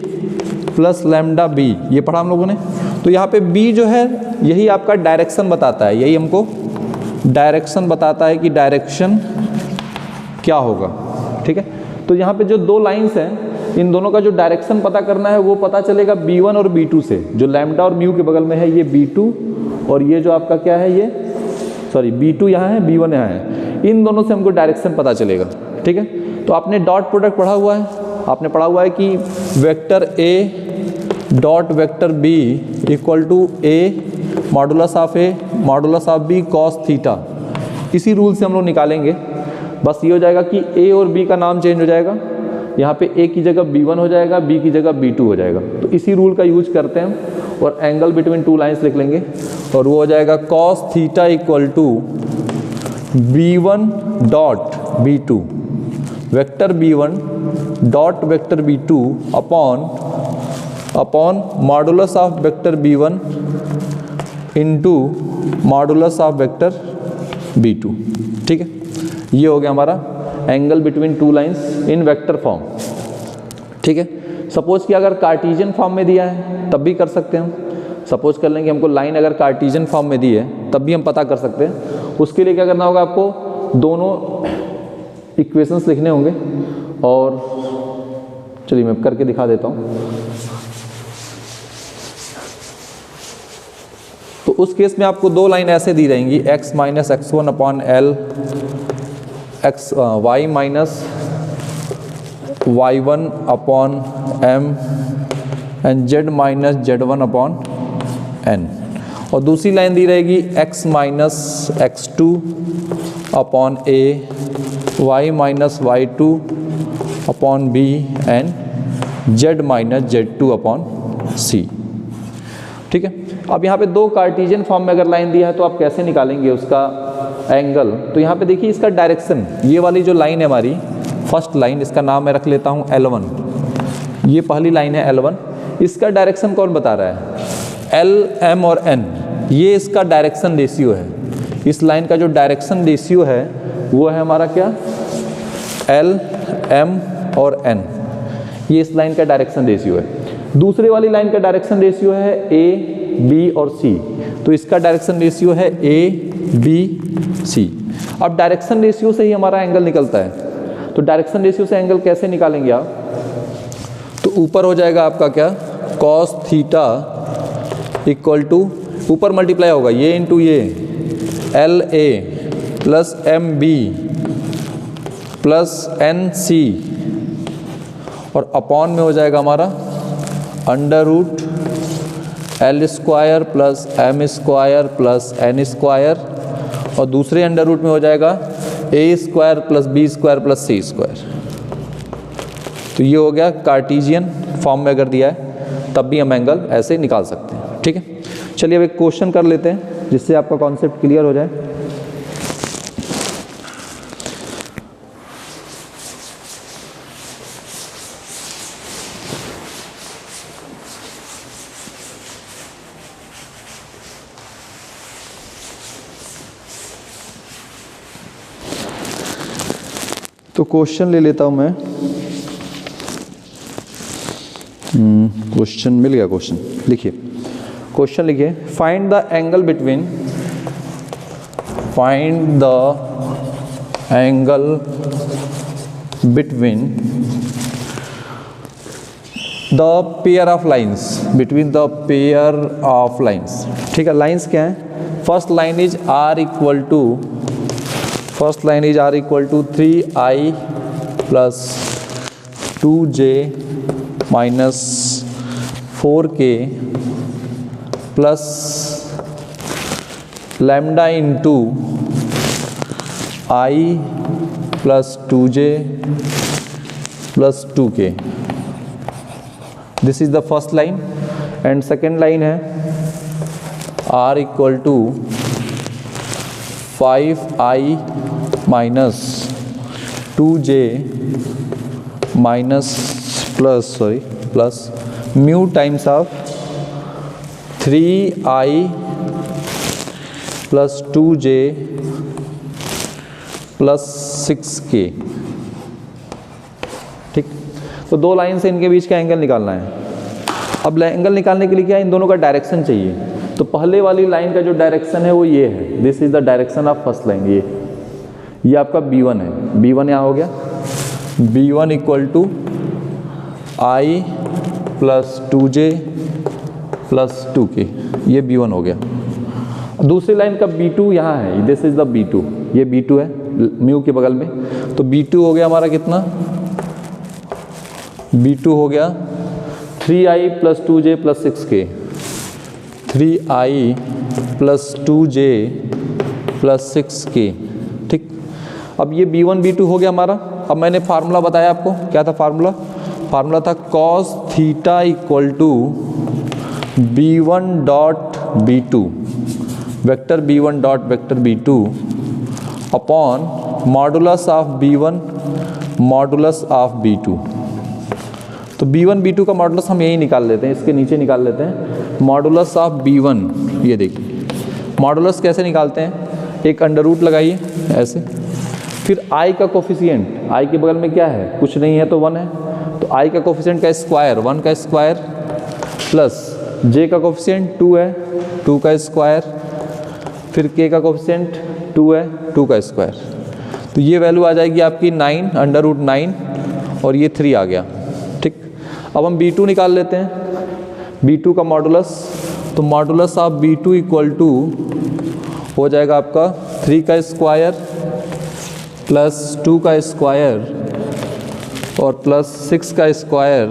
plus lambda b, ये पढ़ा हम लोगों ने। तो यहाँ पे b जो है यही आपका डायरेक्शन बताता है, यही हमको डायरेक्शन बताता है कि डायरेक्शन क्या होगा। ठीक है, तो यहाँ पे जो दो लाइंस हैं इन दोनों का जो डायरेक्शन पता करना है वो पता चलेगा b1 और b2 से। जो लैम्डा और म्यू के बगल में है ये b2 और ये जो आपका क्या है, ये सॉरी b2 यहाँ है, b1 यहाँ है, इन दोनों से हमको डायरेक्शन पता चलेगा। ठीक है, तो आपने डॉट प्रोडक्ट पढ़ा हुआ है, आपने पढ़ा हुआ है कि vector a dot vector b equal to a modulus of b cos theta. इसी रूल से हम लोग निकालेंगे। बस ये हो जाएगा कि a और b का नाम चेंज हो जाएगा, यहाँ पे a की जगह b1 हो जाएगा, b की जगह b2 हो जाएगा। तो इसी रूल का यूज करते हैं और एंगल बिटवीन टू लाइंस लिख लेंगे और वो हो जाएगा cos theta equal to b1 dot b2 vector b1 dot vector b2 upon modulus of vector b1 into modulus of vector b2। ठीक है, ये हो गया हमारा angle between two lines in vector form. ठीक है, सपोज कि अगर कार्टेशियन फॉर्म में दिया है तब भी कर सकते हैं हम। सपोज कर लेंगे हमको लाइन अगर कार्टेशियन फॉर्म में दी है तब भी हम पता कर सकते हैं। उसके लिए क्या करना होगा, आपको दोनों इक्वेशंस लिखने होंगे और चलिए मैं करके दिखा देता हूँ। तो उस केस में आपको दो लाइन ऐसे दी रहेंगी, x minus x1 upon l, y minus y1 upon m and z minus z1 upon n। और दूसरी लाइन दी रहेगी x minus x2 upon a, y minus y2 upon b and z minus z2 upon c। ठीक है, अब यहाँ पे दो Cartesian form में अगर लाइन दिया है तो आप कैसे निकालेंगे उसका एंगल। तो यहाँ पे देखिए इसका डायरेक्शन, ये वाली जो लाइन है हमारी फर्स्ट लाइन, इसका नाम मैं रख लेता हूँ L1, ये पहली लाइन है L1, इसका डायरेक्शन कौन बता रहा है, L, M और N, ये इसका डायरेक्शन रेशियो है। इस लाइन का जो डायरेक्शन रेशियो है वो है हमारा क्या, L, M और N, ये इस लाइन का डायरेक्शन रेशियो है। दूसरे वाली लाइन का डायरेक्शन रेशियो है A, B और C, तो इसका डायरेक्शन रेशियो है A, B, C। अब डायरेक्शन रेशियो से ही हमारा एंगल निकलता है, तो डायरेक्शन रेशियो से एंगल कैसे निकालेंगे आप, तो ऊपर हो जाएगा आपका क्या, cos थीटा इक्वल टू, ऊपर मल्टीप्लाई होगा ये इंटू ये, LA plus MB plus NC और अपॉन में हो जाएगा हमारा under root L square plus M square plus N square और दूसरे अंडर रूट में हो जाएगा A square plus B square plus C square. तो ये हो गया कार्टेशियन फॉर्म में अगर दिया है तब भी हम एंगल ऐसे निकाल सकते हैं। ठीक है, चलिए अब एक क्वेश्चन कर लेते हैं जिससे आपका कॉन्सेप्ट क्लियर हो जाए। तो क्वेश्चन ले लेता हूं मैं, क्वेश्चन मिल गया। क्वेश्चन लिखिए, क्वेश्चन लिखिए, find the angle between, find the angle between the pair of lines, between the pair of lines. ठीक है, लाइंस क्या है, first line is R equal to, first line is R equal to 3I plus 2J minus 4K plus lambda into I plus 2J plus 2K। This is the first line and second line है R equal to 5I minus 2J minus plus mu times of 3I plus 2J plus 6K। ठीक, तो दो line से इनके बीच का angle निकालना है। अब एंगल निकालने के लिए क्या, इन दोनों का डायरेक्शन चाहिए। तो पहले वाली लाइन का जो डायरेक्शन है वो ये है, this is the direction of first line. ये आपका B1 है, B1 यहाँ हो गया, B1 equal to I plus 2J plus 2K, ये B1 हो गया। दूसरी लाइन का B2 यहाँ है, दिस इज द B2, ये B2 है म्यू के बगल में, तो B2 हो गया हमारा कितना, B2 हो गया 3I plus 2J plus 6K, 3I plus 2J plus 6K। ठीक, अब ये B1 B2 हो गया हमारा। अब मैंने फार्मूला बताया आपको, क्या था फार्मूला, फार्मूला था cos theta equal to B1 dot B2, vector B1 dot vector B2 upon modulus of B1 modulus of B2। तो B1 B2 का मॉडुलस हम यही निकाल लेते हैं, इसके नीचे निकाल लेते हैं, मॉडुलस ऑफ B1। ये देखिए मॉडुलस कैसे निकालते हैं, एक अंडर रूट लगाइए ऐसे, फिर I का कोफिशिएंट, I के बगल में क्या है, कुछ नहीं है तो 1 है, तो I का कोफिशिएंट का स्क्वायर 1 का स्क्वायर प्लस J का कोफिशिएंट 2 है 2 का स्क्वायर, फिर K का कोफिशिएंट 2 है 2 का स्क्वायर। तो ये वैल्यू आ जाएगी आपकी 9 अंडर रूट 9 और ये 3 आ गया। ठीक, अब हम B2 निकाल लेते हैं, B2 का मॉडुलस, तो modulus of B2 equal to हो जाएगा आपका 3 का स्क्वायर प्लस 2 का स्क्वायर और प्लस 6 का स्क्वायर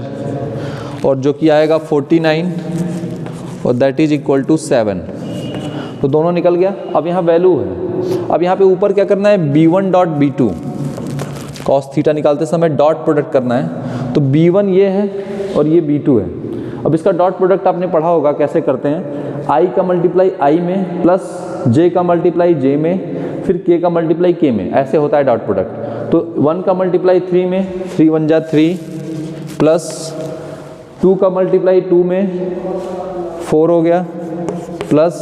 और जो कि आएगा 49 और दैट इज इक्वल टू 7। तो दोनों निकल गया। अब यहाँ वैल्यू है, अब यहाँ पे ऊपर क्या करना है, b1 dot b2 cos theta निकालते समय डॉट प्रोडक्ट करना है। तो b1 ये है और ये b2 है। अब इसका डॉट प्रोडक्ट आपने पढ़ा होगा कैसे करते हैं, i का मल्टीप्लाई i में प्लस j का मल्टीप्लाई j में फिर k का मल्टीप्लाई k में, ऐसे होता है डॉट प्रोडक्ट। तो 1 का मल्टीप्लाई 3 में, 3 1 जा 3 प्लस 2 का मल्टीप्लाई 2 में 4 हो गया प्लस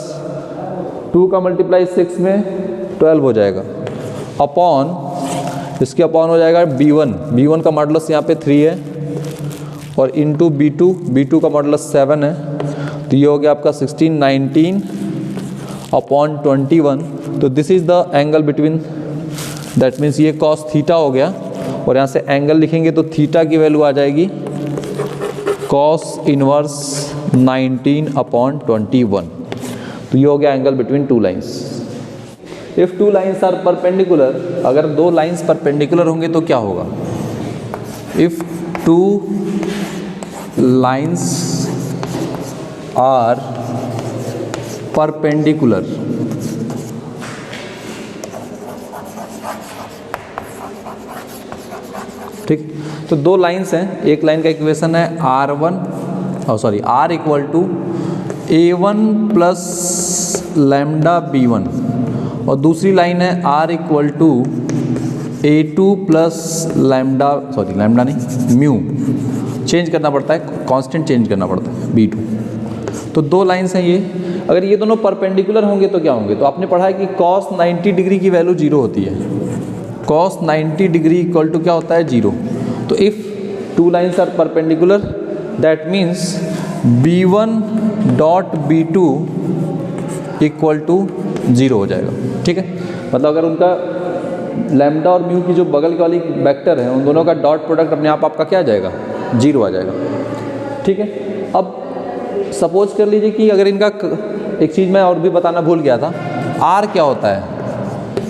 2 का मल्टीप्लाई 6 में 12 हो जाएगा अपॉन, इसके अपॉन हो जाएगा b1 का मॉडुलस यहाँ पे 3 है और इंटू b2 का मॉडुलस 7 है। तो ये हो गया आपका 16 19 अपॉन 21। तो this is the angle between, that means ये कॉस थीटा हो गया और यहाँ से एंगल लिखेंगे तो थीटा की वैल्यू आ जाएगी कॉस इनवर्स 19 अपॉन 21। तो ये हो गया angle between two lines. If two lines are perpendicular, अगर दो लाइन्स परपेंडिकुलर होंगे तो क्या होगा, if two lines are perpendicular, ठीक। तो दो लाइन्स हैं, एक लाइन का इक्वेशन है R equal to A1 plus lambda B1 और दूसरी लाइन है R equal to A2 plus lambda नहीं म्यू, चेंज करना पड़ता है, कांस्टेंट चेंज करना पड़ता है B2। तो दो लाइन्स हैं ये, अगर ये दोनों परपेंडिकुलर होंगे तो क्या होंगे, तो आपने पढ़ा है कि cos 90 डिग्री की वैल्यू 0 होती है, cos 90 डिग्री इक्वल टू क्या होता है 0। तो if two lines are perpendicular that means B1 dot B2 equal to 0 हो जाएगा, ठीक है। मतलब अगर उनका लैम्डा और म्यू की जो बगल वाली वेक्टर है उन दोनों का डॉट प्रोडक्ट अपने आप आपका क्या आ जाएगा, 0 आ जाएगा, ठीक है। अब सपोज कर लीजिए कि अगर इनका, एक चीज़ मैं और भी बताना भूल गया था, R क्या होता है,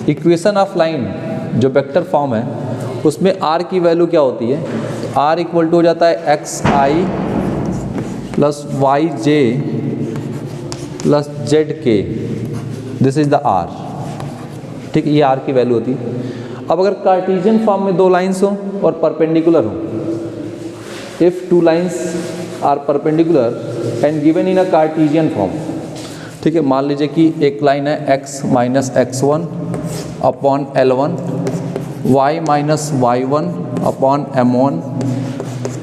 इक्वेशन ऑफ लाइन जो वेक्टर फॉर्म है उसमें R की वैल्यू क्या होती है, R इक्वल टू हो जाता है xi plus yj plus zk, this is the R, ठीक है, ये R की वैल्यू होती है। अब अगर कार्टेशियन फॉर्म में दो लाइन्स हो और परपेंडिकुलर हो, if two lines are perpendicular and given in a Cartesian form, ठीक है। मान लीजिए कि एक लाइन है x minus x1 upon L1, y minus y1 upon M1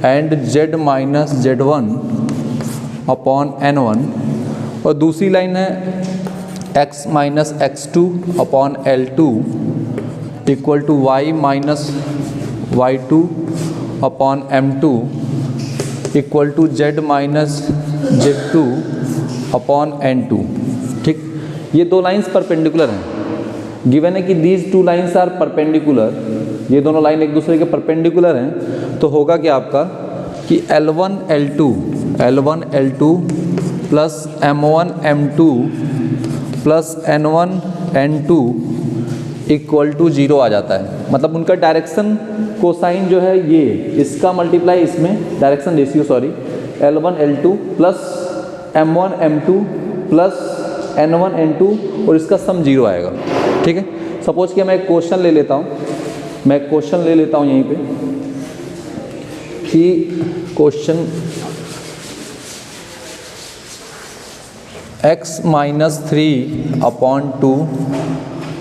and z minus Z1 upon N1, और दूसरी लाइन है x minus x2 upon L2 equal to y minus y2 upon M2 equal to z minus Z2 upon N2, ठीक। ये दो lines perpendicular हैं, given है कि these two lines are perpendicular, ये दोनों लाइन एक दूसरे के परपेंडिकुलर हैं। तो होगा क्या आपका कि L1 L2 plus M1 M2 plus N1 N2 equal to 0 आ जाता है। मतलब उनका डायरेक्शन कोसाइन जो है ये, इसका मल्टीप्लाई इसमें, direction ratio sorry, L1 L2 plus M1 M2 plus N1 N2 और इसका सम 0 आएगा, ठीक है। सपोज कि मैं एक क्वेश्चन ले लेता हूँ, यहीं पे कि question x minus 3 upon 2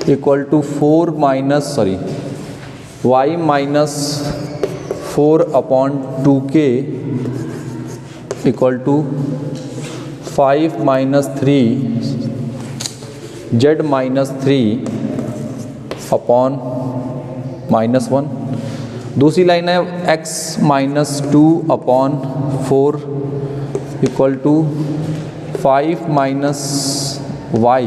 equal to y minus 4 upon 2k equal to 5 minus 3 z minus 3 upon minus 1। दूसरी लाइन है x minus 2 upon 4 equal to 5 minus y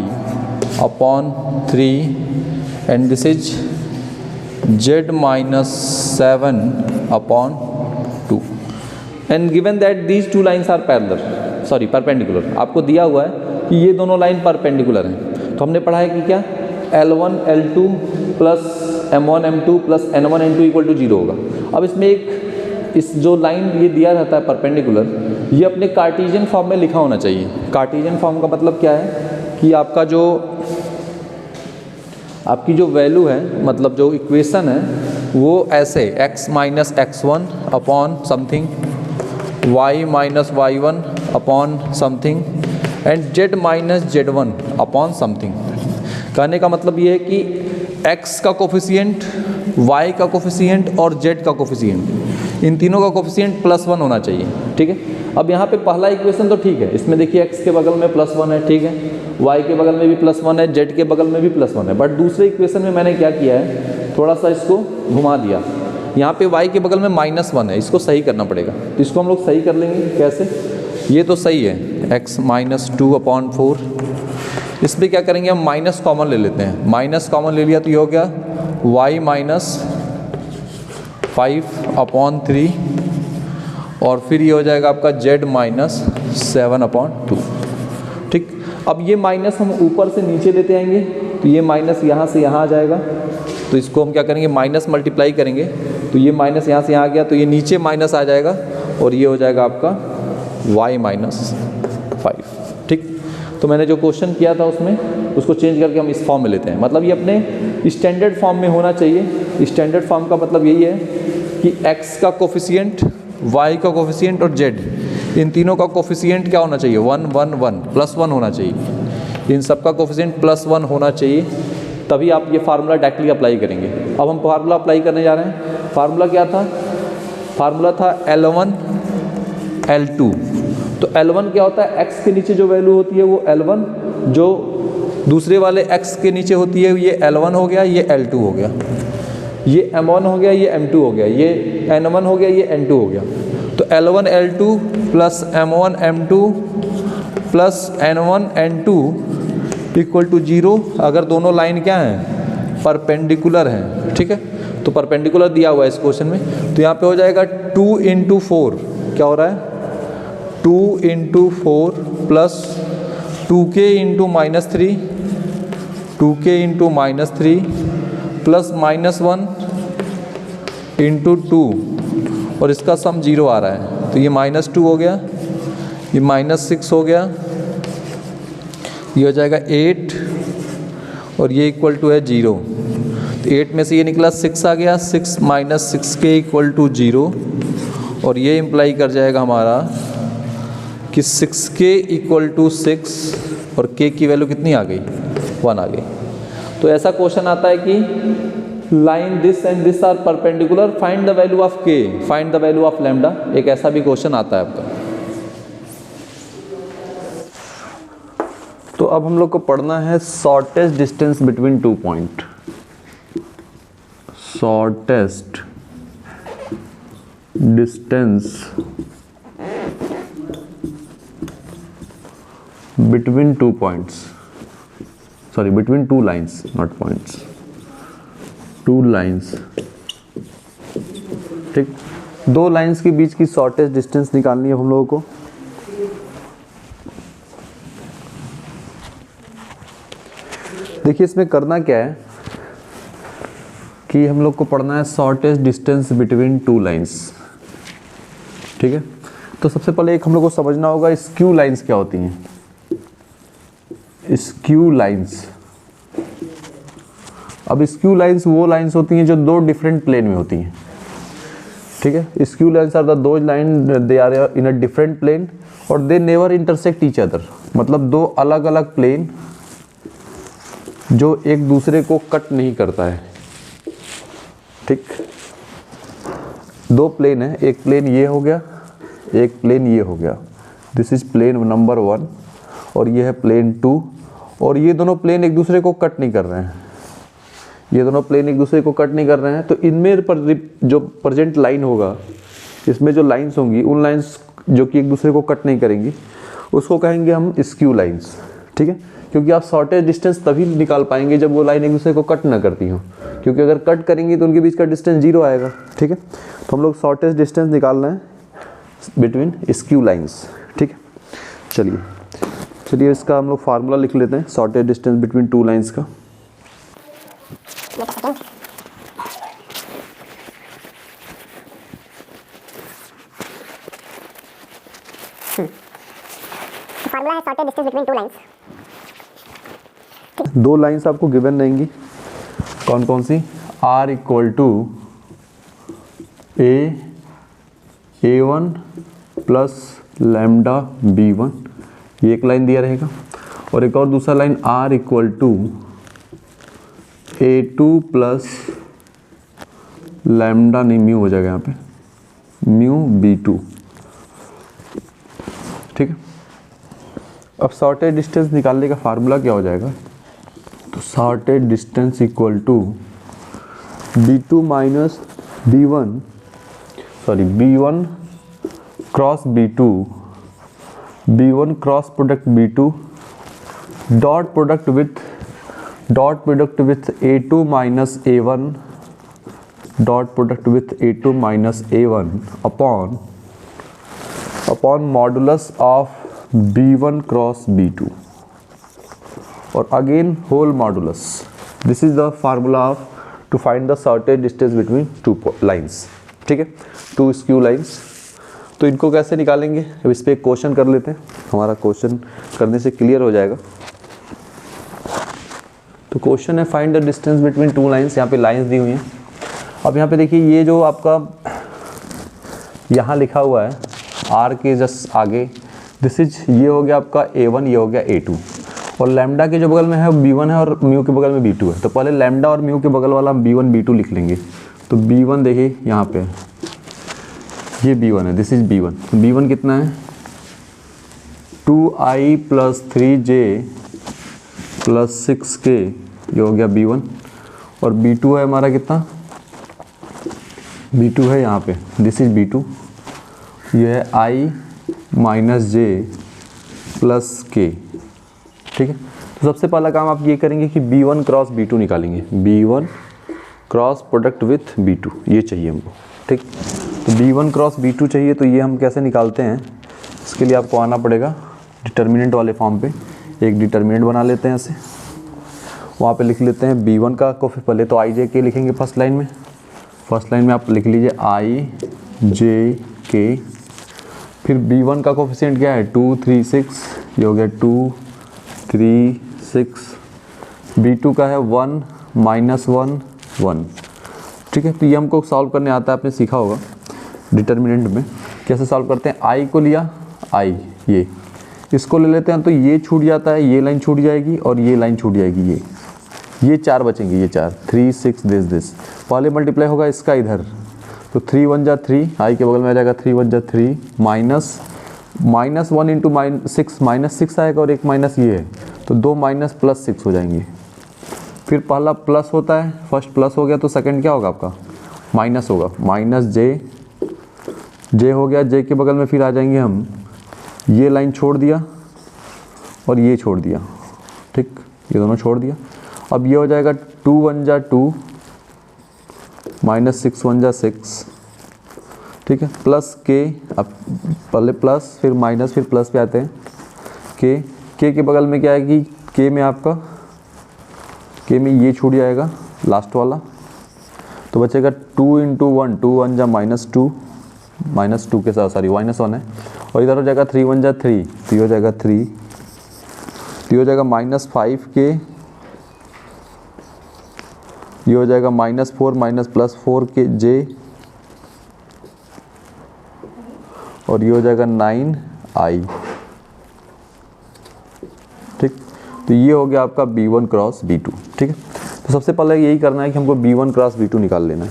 upon 3 and this is z minus 7 upon 2 and given that these two lines are perpendicular. आपको दिया हुआ है कि ये दोनों line perpendicular हैं। तो हमने पढ़ा है कि क्या L1 L2 plus M1 M2 plus N1 N2 equal to 0 होगा। अब इसमें इस जो लाइन ये दिया रहता है परपेंडिकुलर, ये अपने कार्टेशियन फॉर्म में लिखा होना चाहिए। कार्टेशियन फॉर्म का मतलब क्या है कि आपकी जो वैल्यू है, मतलब जो इक्वेशन है वो ऐसे x minus x1 upon something, y minus y1 upon something and z minus z1 upon something. कहने का मतलब ये है कि x का कोफिशिएंट, y का कोफिशिएंट और z का कोफिशिएंट, इन तीनों का कोफिशिएंट +1 होना चाहिए। ठीक है, अब यहाँ पे पहला इक्वेशन तो ठीक है, इसमें देखिए x के बगल में +1 है, ठीक है, y के बगल में भी +1 है, z के बगल में भी +1 है। बट दूसरे इक्वेशन में मैंने क्या किया है, थोड़ा सा इसको घुमा दिया। यहाँ पे y के बगल में -1 है, इसको सही करना पड़ेगा। तो इसको हम लोग सही कर लेंगे कैसे, ये तो सही है, x माइनस 2/4। इस पर क्या करेंगे, हम माइनस कॉमन ले लेते हैं। माइनस कॉमन ले लिया तो ये हो गया y माइनस 5/3 और फिर ये हो जाएगा आपका z माइनस 7/2। ठीक, अब ये माइनस हम ऊपर से नीचे लेते आएंगे तो ये माइनस यहाँ से यहाँ आ जाएगा। तो इसको हम क्या करेंगे, माइनस मल्टीप्लाई करेंगे तो ये माइनस यहाँ से यहाँ आ गया तो ये नीचे माइनस आ जाएगा और ये हो जाएगा आपका y माइनस 5। ठीक, तो मैंने जो क्वेश्चन किया था उसमें उसको चेंज करके हम इस फॉर्म में लेते हैं। मतलब ये अपने स्टैंडर्ड फॉर्म में होना चाहिए। स्टैंडर्ड फॉर्म का मतलब यही है कि x का कोफिशिएंट, y का कोफिशिएंट और z, इन तीनों का कोफिशिएंट क्या होना चाहिए, 1 1 1 +1 होना चाहिए। इन सब का कोफिशिएंट +1 होना चाहिए, तभी आप ये फार्मूला डायरेक्टली अप्लाई करेंगे। अब हम फार्मूला अप्लाई करने जा रहे हैं। फार्मूला क्या था, फार्मूला था L1 L2। तो L1 क्या होता है, x के नीचे जो वैल्यू होती है वो L1, जो दूसरे वाले x के नीचे होती है ये L1 हो गया, ये L2 हो गया, ये M1 हो गया, ये M2 हो गया, ये N1 हो गया, ये N2 हो गया। तो L1 L2 plus M1 M2 plus N1 N2 equal to 0 अगर दोनों लाइन क्या हैं, परपेंडिकुलर हैं। ठीक है, तो परपेंडिकुलर दिया हुआ है इस क्वेश्चन में। तो यहाँ पे हो जाएगा 2 × 4, क्या हो रहा है, 2 × 4 प्लस 2k × -3, 2k × -3 प्लस -1 × 2 और इसका सम 0 आ रहा है। तो ये -2 हो गया, ये -6 हो गया, ये हो जाएगा 8 और ये इक्वल टू है 0। तो 8 में से ये निकला 6 आ गया, 6 - 6k इक्वल टू 0 और ये इम्प्लाई कर जाएगा हमारा कि 6k इक्वल टू 6 और k की वैल्यू कितनी आ गई, 1 आ गई। तो ऐसा क्वेश्चन आता है कि line this and this are perpendicular, find the value of k, find the value of lambda. एक ऐसा भी क्वेश्चन आता है आपका। तो अब हम लोग को पढ़ना है shortest distance between 2 point. Shortest distance between 2 points, sorry between 2 lines, not points, 2 lines. ठीक, 2 लाइन्स के बीच की शॉर्टेस्ट डिस्टेंस निकालनी है हम लोगों को। देखिए इसमें करना क्या है कि हम लोग को पढ़ना है शॉर्टेस्ट डिस्टेंस बिटवीन 2 लाइन्स। ठीक है, तो सबसे पहले एक हम लोग को समझना होगा स्क्यू लाइन्स क्या होती हैं। स्क्यू लाइन्स, अब स्क्यू लाइन्स वो लाइन्स होती हैं जो 2 डिफरेंट प्लेन में होती हैं। ठीक है, स्क्यू लाइन्स आर द दो line they are in a different plane और they never intersect each other. मतलब 2 अलग अलग प्लेन जो एक दूसरे को कट नहीं करता है। ठीक, 2 प्लेन है, एक प्लेन ये हो गया, एक प्लेन ये हो गया, दिस इज प्लेन नंबर 1 और ये है प्लेन 2 और ये दोनों प्लेन एक दूसरे को कट नहीं कर रहे हैं। ये दोनों प्लेन एक दूसरे को कट नहीं कर रहे हैं, तो इनमें पर जो प्रेजेंट लाइन होगा, इसमें जो लाइंस होंगी, उन लाइंस जो कि एक दूसरे को कट नहीं करेंगी उसको कहेंगे हम स्क्यू लाइंस। ठीक है, क्योंकि आप शॉर्टेस्ट डिस्टेंस तभी निकाल पाएंगे जब वो लाइन एक दूसरे को कट ना करती हो, क्योंकि अगर कट करेंगी तो उनके बीच का डिस्टेंस 0 आएगा। ठीक है, तो हम लोग शॉर्टेस्ट डिस्टेंस निकालना है बिटवीन स्क्यू लाइंस। ठीक है, चलिए इसका हम लोग फार्मूला लिख लेते हैं शॉर्टेस्ट डिस्टेंस बिटवीन 2 लाइंस का। फार्मूला है शॉर्टेस्ट डिस्टेंस बिटवीन 2 लाइंस, दो लाइंस आपको गिवन रहेंगी, कौन कौन सी, r equal to a1 plus lambda b1, ये एक लाइन दिया रहेगा, और एक और दूसरा line r equal to a2 plus lambda, नहीं म्यू हो जाएगा यहाँ पे, म्यू b2, ठीक है। अब शॉर्टेज डिस्टेंस निकालने का फार्मूला क्या हो जाएगा, तो shortest distance equal to b2 minus b1, sorry b1 cross b2, b1 cross product b2 dot product with a2 minus a1 dot product with a2 minus a1 upon modulus of b1 cross b2 और again whole modulus. This is the formula of to find the shortest distance between two lines, ठीक है, to skew lines. तो इनको कैसे निकालेंगे, अब इस पर एक क्वेश्चन कर लेते हैं, हमारा क्वेश्चन करने से क्लियर हो जाएगा। तो क्वेश्चन है find the distance between two lines, यहाँ पे लाइंस दी हुई हैं। अब यहाँ पे देखिए ये जो आपका यहाँ लिखा हुआ है r के जस्ट आगे, दिस इज, ये हो गया आपका a1, ये हो गया a2, और लैम्डा के जो बगल में है b1 है और म्यू के बगल में b2 है। तो पहले लैम्डा और म्यू के बगल वाला हम b1 b2 लिख लेंगे। तो b1 देखिए यहाँ पे ये b1 है, दिस इज b1। b1 कितना है, 2i plus 3j plus 6k, ये हो गया b1, और b2 है हमारा कितना, b2 है यहाँ पे, दिस इज b2, ये है i माइनस जे प्लस के, ठीक है। तो सबसे पहला काम आप ये करेंगे कि b1 क्रॉस b2 निकालेंगे, b1 cross product with b2, ये चाहिए हमको, ठीक। तो b1 क्रॉस b2 चाहिए, तो ये हम कैसे निकालते हैं, इसके लिए आपको आना पड़ेगा डिटर्मिनेंट वाले फॉर्म पे। एक डिटर्मिनेंट बना लेते हैं ऐसे, वहाँ पे लिख लेते हैं b1 का पहले तो i j k लिखेंगे फर्स्ट लाइन में। फर्स्ट लाइन में आप लिख लीजिए i j k, फिर b1 का कोफिशिएंट क्या है 2 3 6, ये हो गया 2 3 6, b2 का है 1 माइनस 1 1, ठीक है। तो ये हमको सॉल्व करने आता है, आपने सीखा होगा डिटर्मिनेंट में कैसे सॉल्व करते हैं। i को लिया, i ये इसको ले लेते हैं, तो ये छूट जाता है, ये लाइन छूट जाएगी और ये लाइन छूट जाएगी, ये चार बचेंगे, ये चार, 3 6 दिस पहले मल्टीप्लाई होगा इसका इधर, तो 3 1 जा 3, i के बगल में आ जाएगा 3 1 जा 3, माइनस 1 इंटू -6 -6 आएगा, और एक माइनस ये है, तो 2 माइनस प्लस 6 हो जाएंगे। फिर पहला प्लस होता है, फर्स्ट प्लस हो गया, तो सेकंड क्या होगा आपका, माइनस होगा, माइनस जे हो गया, जे के बगल में फिर आ जाएंगे हम, ये लाइन छोड़ दिया और ये छोड़ दिया, ठीक, ये दोनों छोड़ दिया। अब ये हो जाएगा 2 1 जा 2 माइनस 6 1 जा 6, ठीक है, प्लस के, अब पहले प्लस फिर माइनस फिर प्लस पे आते हैं, के के बगल में क्या है कि के में आपका, के में ये छूट जाएगा लास्ट वाला, तो बचेगा 2 इंटू 1, 2 1 जा -2, -2 के साथ सॉरी -1 है, और इधर हो जाएगा 3 1 जा 3, तो ये हो जाएगा 3, तो ये हो जाएगा -5 के, ये हो जाएगा -4 माइनस प्लस 4 के जे, और ये हो जाएगा 9i, ठीक। तो ये हो गया आपका b1 क्रॉस b2, ठीक है। तो सबसे पहले यही करना है कि हमको b1 क्रॉस b2 निकाल लेना है।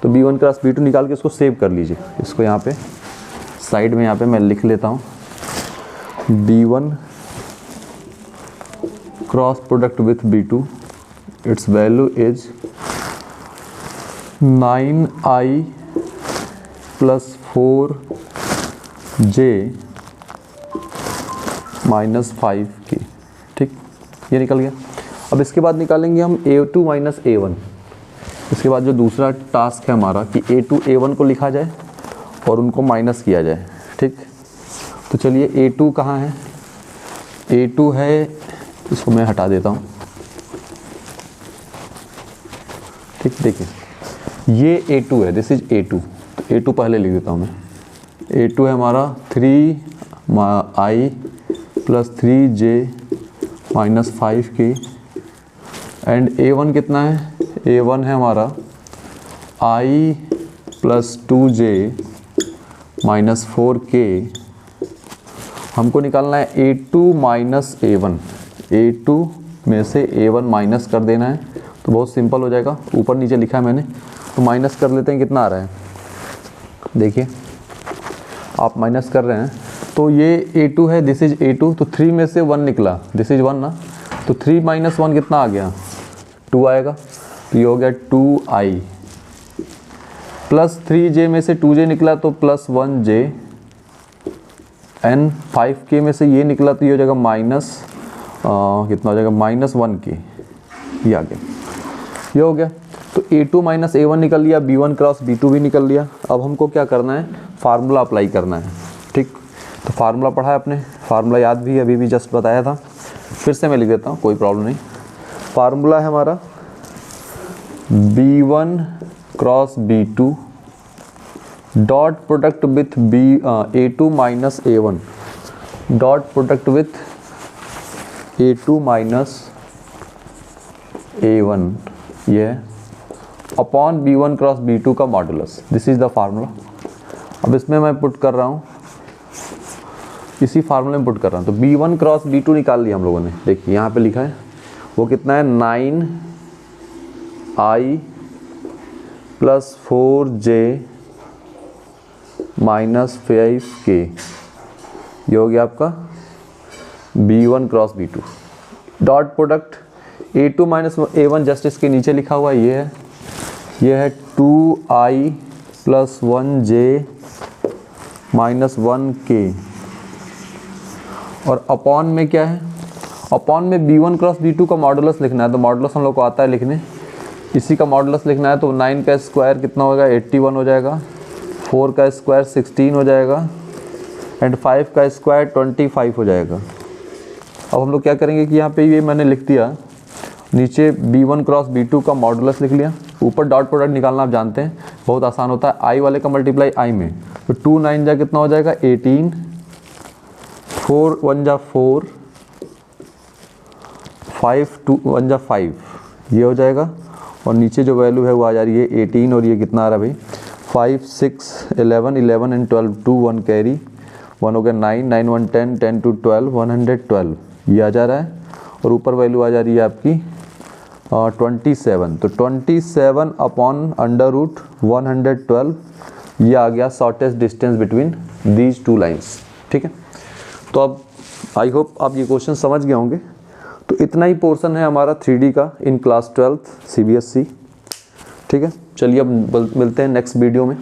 तो b1 क्रॉस b2 निकाल के इसको सेव कर लीजिए, इसको यहाँ पे साइड में यहाँ पे मैं लिख लेता हूँ, b1 cross product with b2, its value is 9i plus 4j minus 5k, ठीक, ये निकल गया। अब इसके बाद निकालेंगे हम a2 माइनस a1। इसके बाद जो दूसरा टास्क है हमारा कि a2 a1 को लिखा जाए और उनको माइनस किया जाए, ठीक। तो चलिए a2 कहाँ है, a2 है, इसको मैं हटा देता हूँ, ठीक। देखिए ये a2 है, दिस इज a2, तो a2 पहले लिख देता हूँ मैं, a2 है हमारा 3i plus 3j minus 5k, and A1 कितना है, A1 है हमारा I plus 2J minus 4K। हमको निकालना है A2 माइनस A1, A2 में से A1 माइनस कर देना है, तो बहुत सिंपल हो जाएगा। ऊपर नीचे लिखा है मैंने, तो माइनस कर लेते हैं, कितना आ रहा है देखिए, आप माइनस कर रहे हैं तो ये A2 है, दिस इज A2, तो 3 में से 1 निकला, दिस इज 1 ना, तो 3 माइनस 1 कितना आ गया, 2 आएगा, तो ये हो गया 2I प्लस 3J में से 2J निकला तो प्लस 1J एंड 5K में से ये निकला तो ये हो जाएगा माइनस कितना हो जाएगा, माइनस 1K, ये आ गया, ये हो गया। तो A2 माइनस A1 निकल लिया, B1 क्रॉस B2 भी निकल लिया। अब हमको क्या करना है, फार्मूला अप्लाई करना है, ठीक। तो फार्मूला पढ़ा है आपने, फार्मूला याद भी अभी भी जस्ट बताया था, फिर से मैं लिख देता हूँ, कोई प्रॉब्लम नहीं। फार्मूला है हमारा B1 cross B2 dot product with A2 minus A1 dot product with A2 minus A1, ये अपॉन B1 क्रॉस B2 का modulus, this is the formula. अब इसमें मैं पुट कर रहा हूँ, इसी फार्मूले में पुट कर रहा हूँ, तो B1 क्रॉस B2 निकाल लिया हम लोगों ने, देखिए यहाँ पे लिखा है, वो कितना है 9I plus 4J minus 5K, ये हो गया आपका B1 cross B2 dot product A2 minus A1 just इसके नीचे लिखा हुआ ये है 2I plus 1J minus 1K, और अपॉन में क्या है, अपॉन में B1 क्रॉस B2 का मॉडुलस लिखना है, तो मॉडुलस हम लोग को आता है लिखने, इसी का मॉडुलस लिखना है, तो 9 का स्क्वायर कितना होगा 81 हो जाएगा, 4 का स्क्वायर 16 हो जाएगा एंड 5 का स्क्वायर 25 हो जाएगा। अब हम लोग क्या करेंगे कि यहाँ पे ये मैंने लिख दिया, नीचे B1 क्रॉस B2 का मॉडुलस लिख लिया, ऊपर डॉट प्रोडक्ट निकालना आप जानते हैं, बहुत आसान होता है, I वाले का मल्टीप्लाई I में, तो 2 9 जा कितना हो जाएगा 18, 4 1 जा 4, 5 2 1 जा 5, ये हो जाएगा, और नीचे जो वैल्यू है वो आ जा रही है 18, और ये कितना आ रहा है भाई 5 6 11 11 एंड 12, 2 1 कैरी, 1 हो गया 9 9 1 10 10 2 12 112, ये आ जा रहा है, और ऊपर वैल्यू आ जा रही है आपकी 27, तो 27 अपॉन अंडर रूट 112, ये आ गया shortest distance between these two lines, ठीक है। तो अब आई होप आप ये क्वेश्चन समझ गए होंगे। तो इतना ही पोर्शन है हमारा 3D का इन क्लास 12th CBSE, ठीक है। चलिए अब मिलते हैं नेक्स्ट वीडियो में।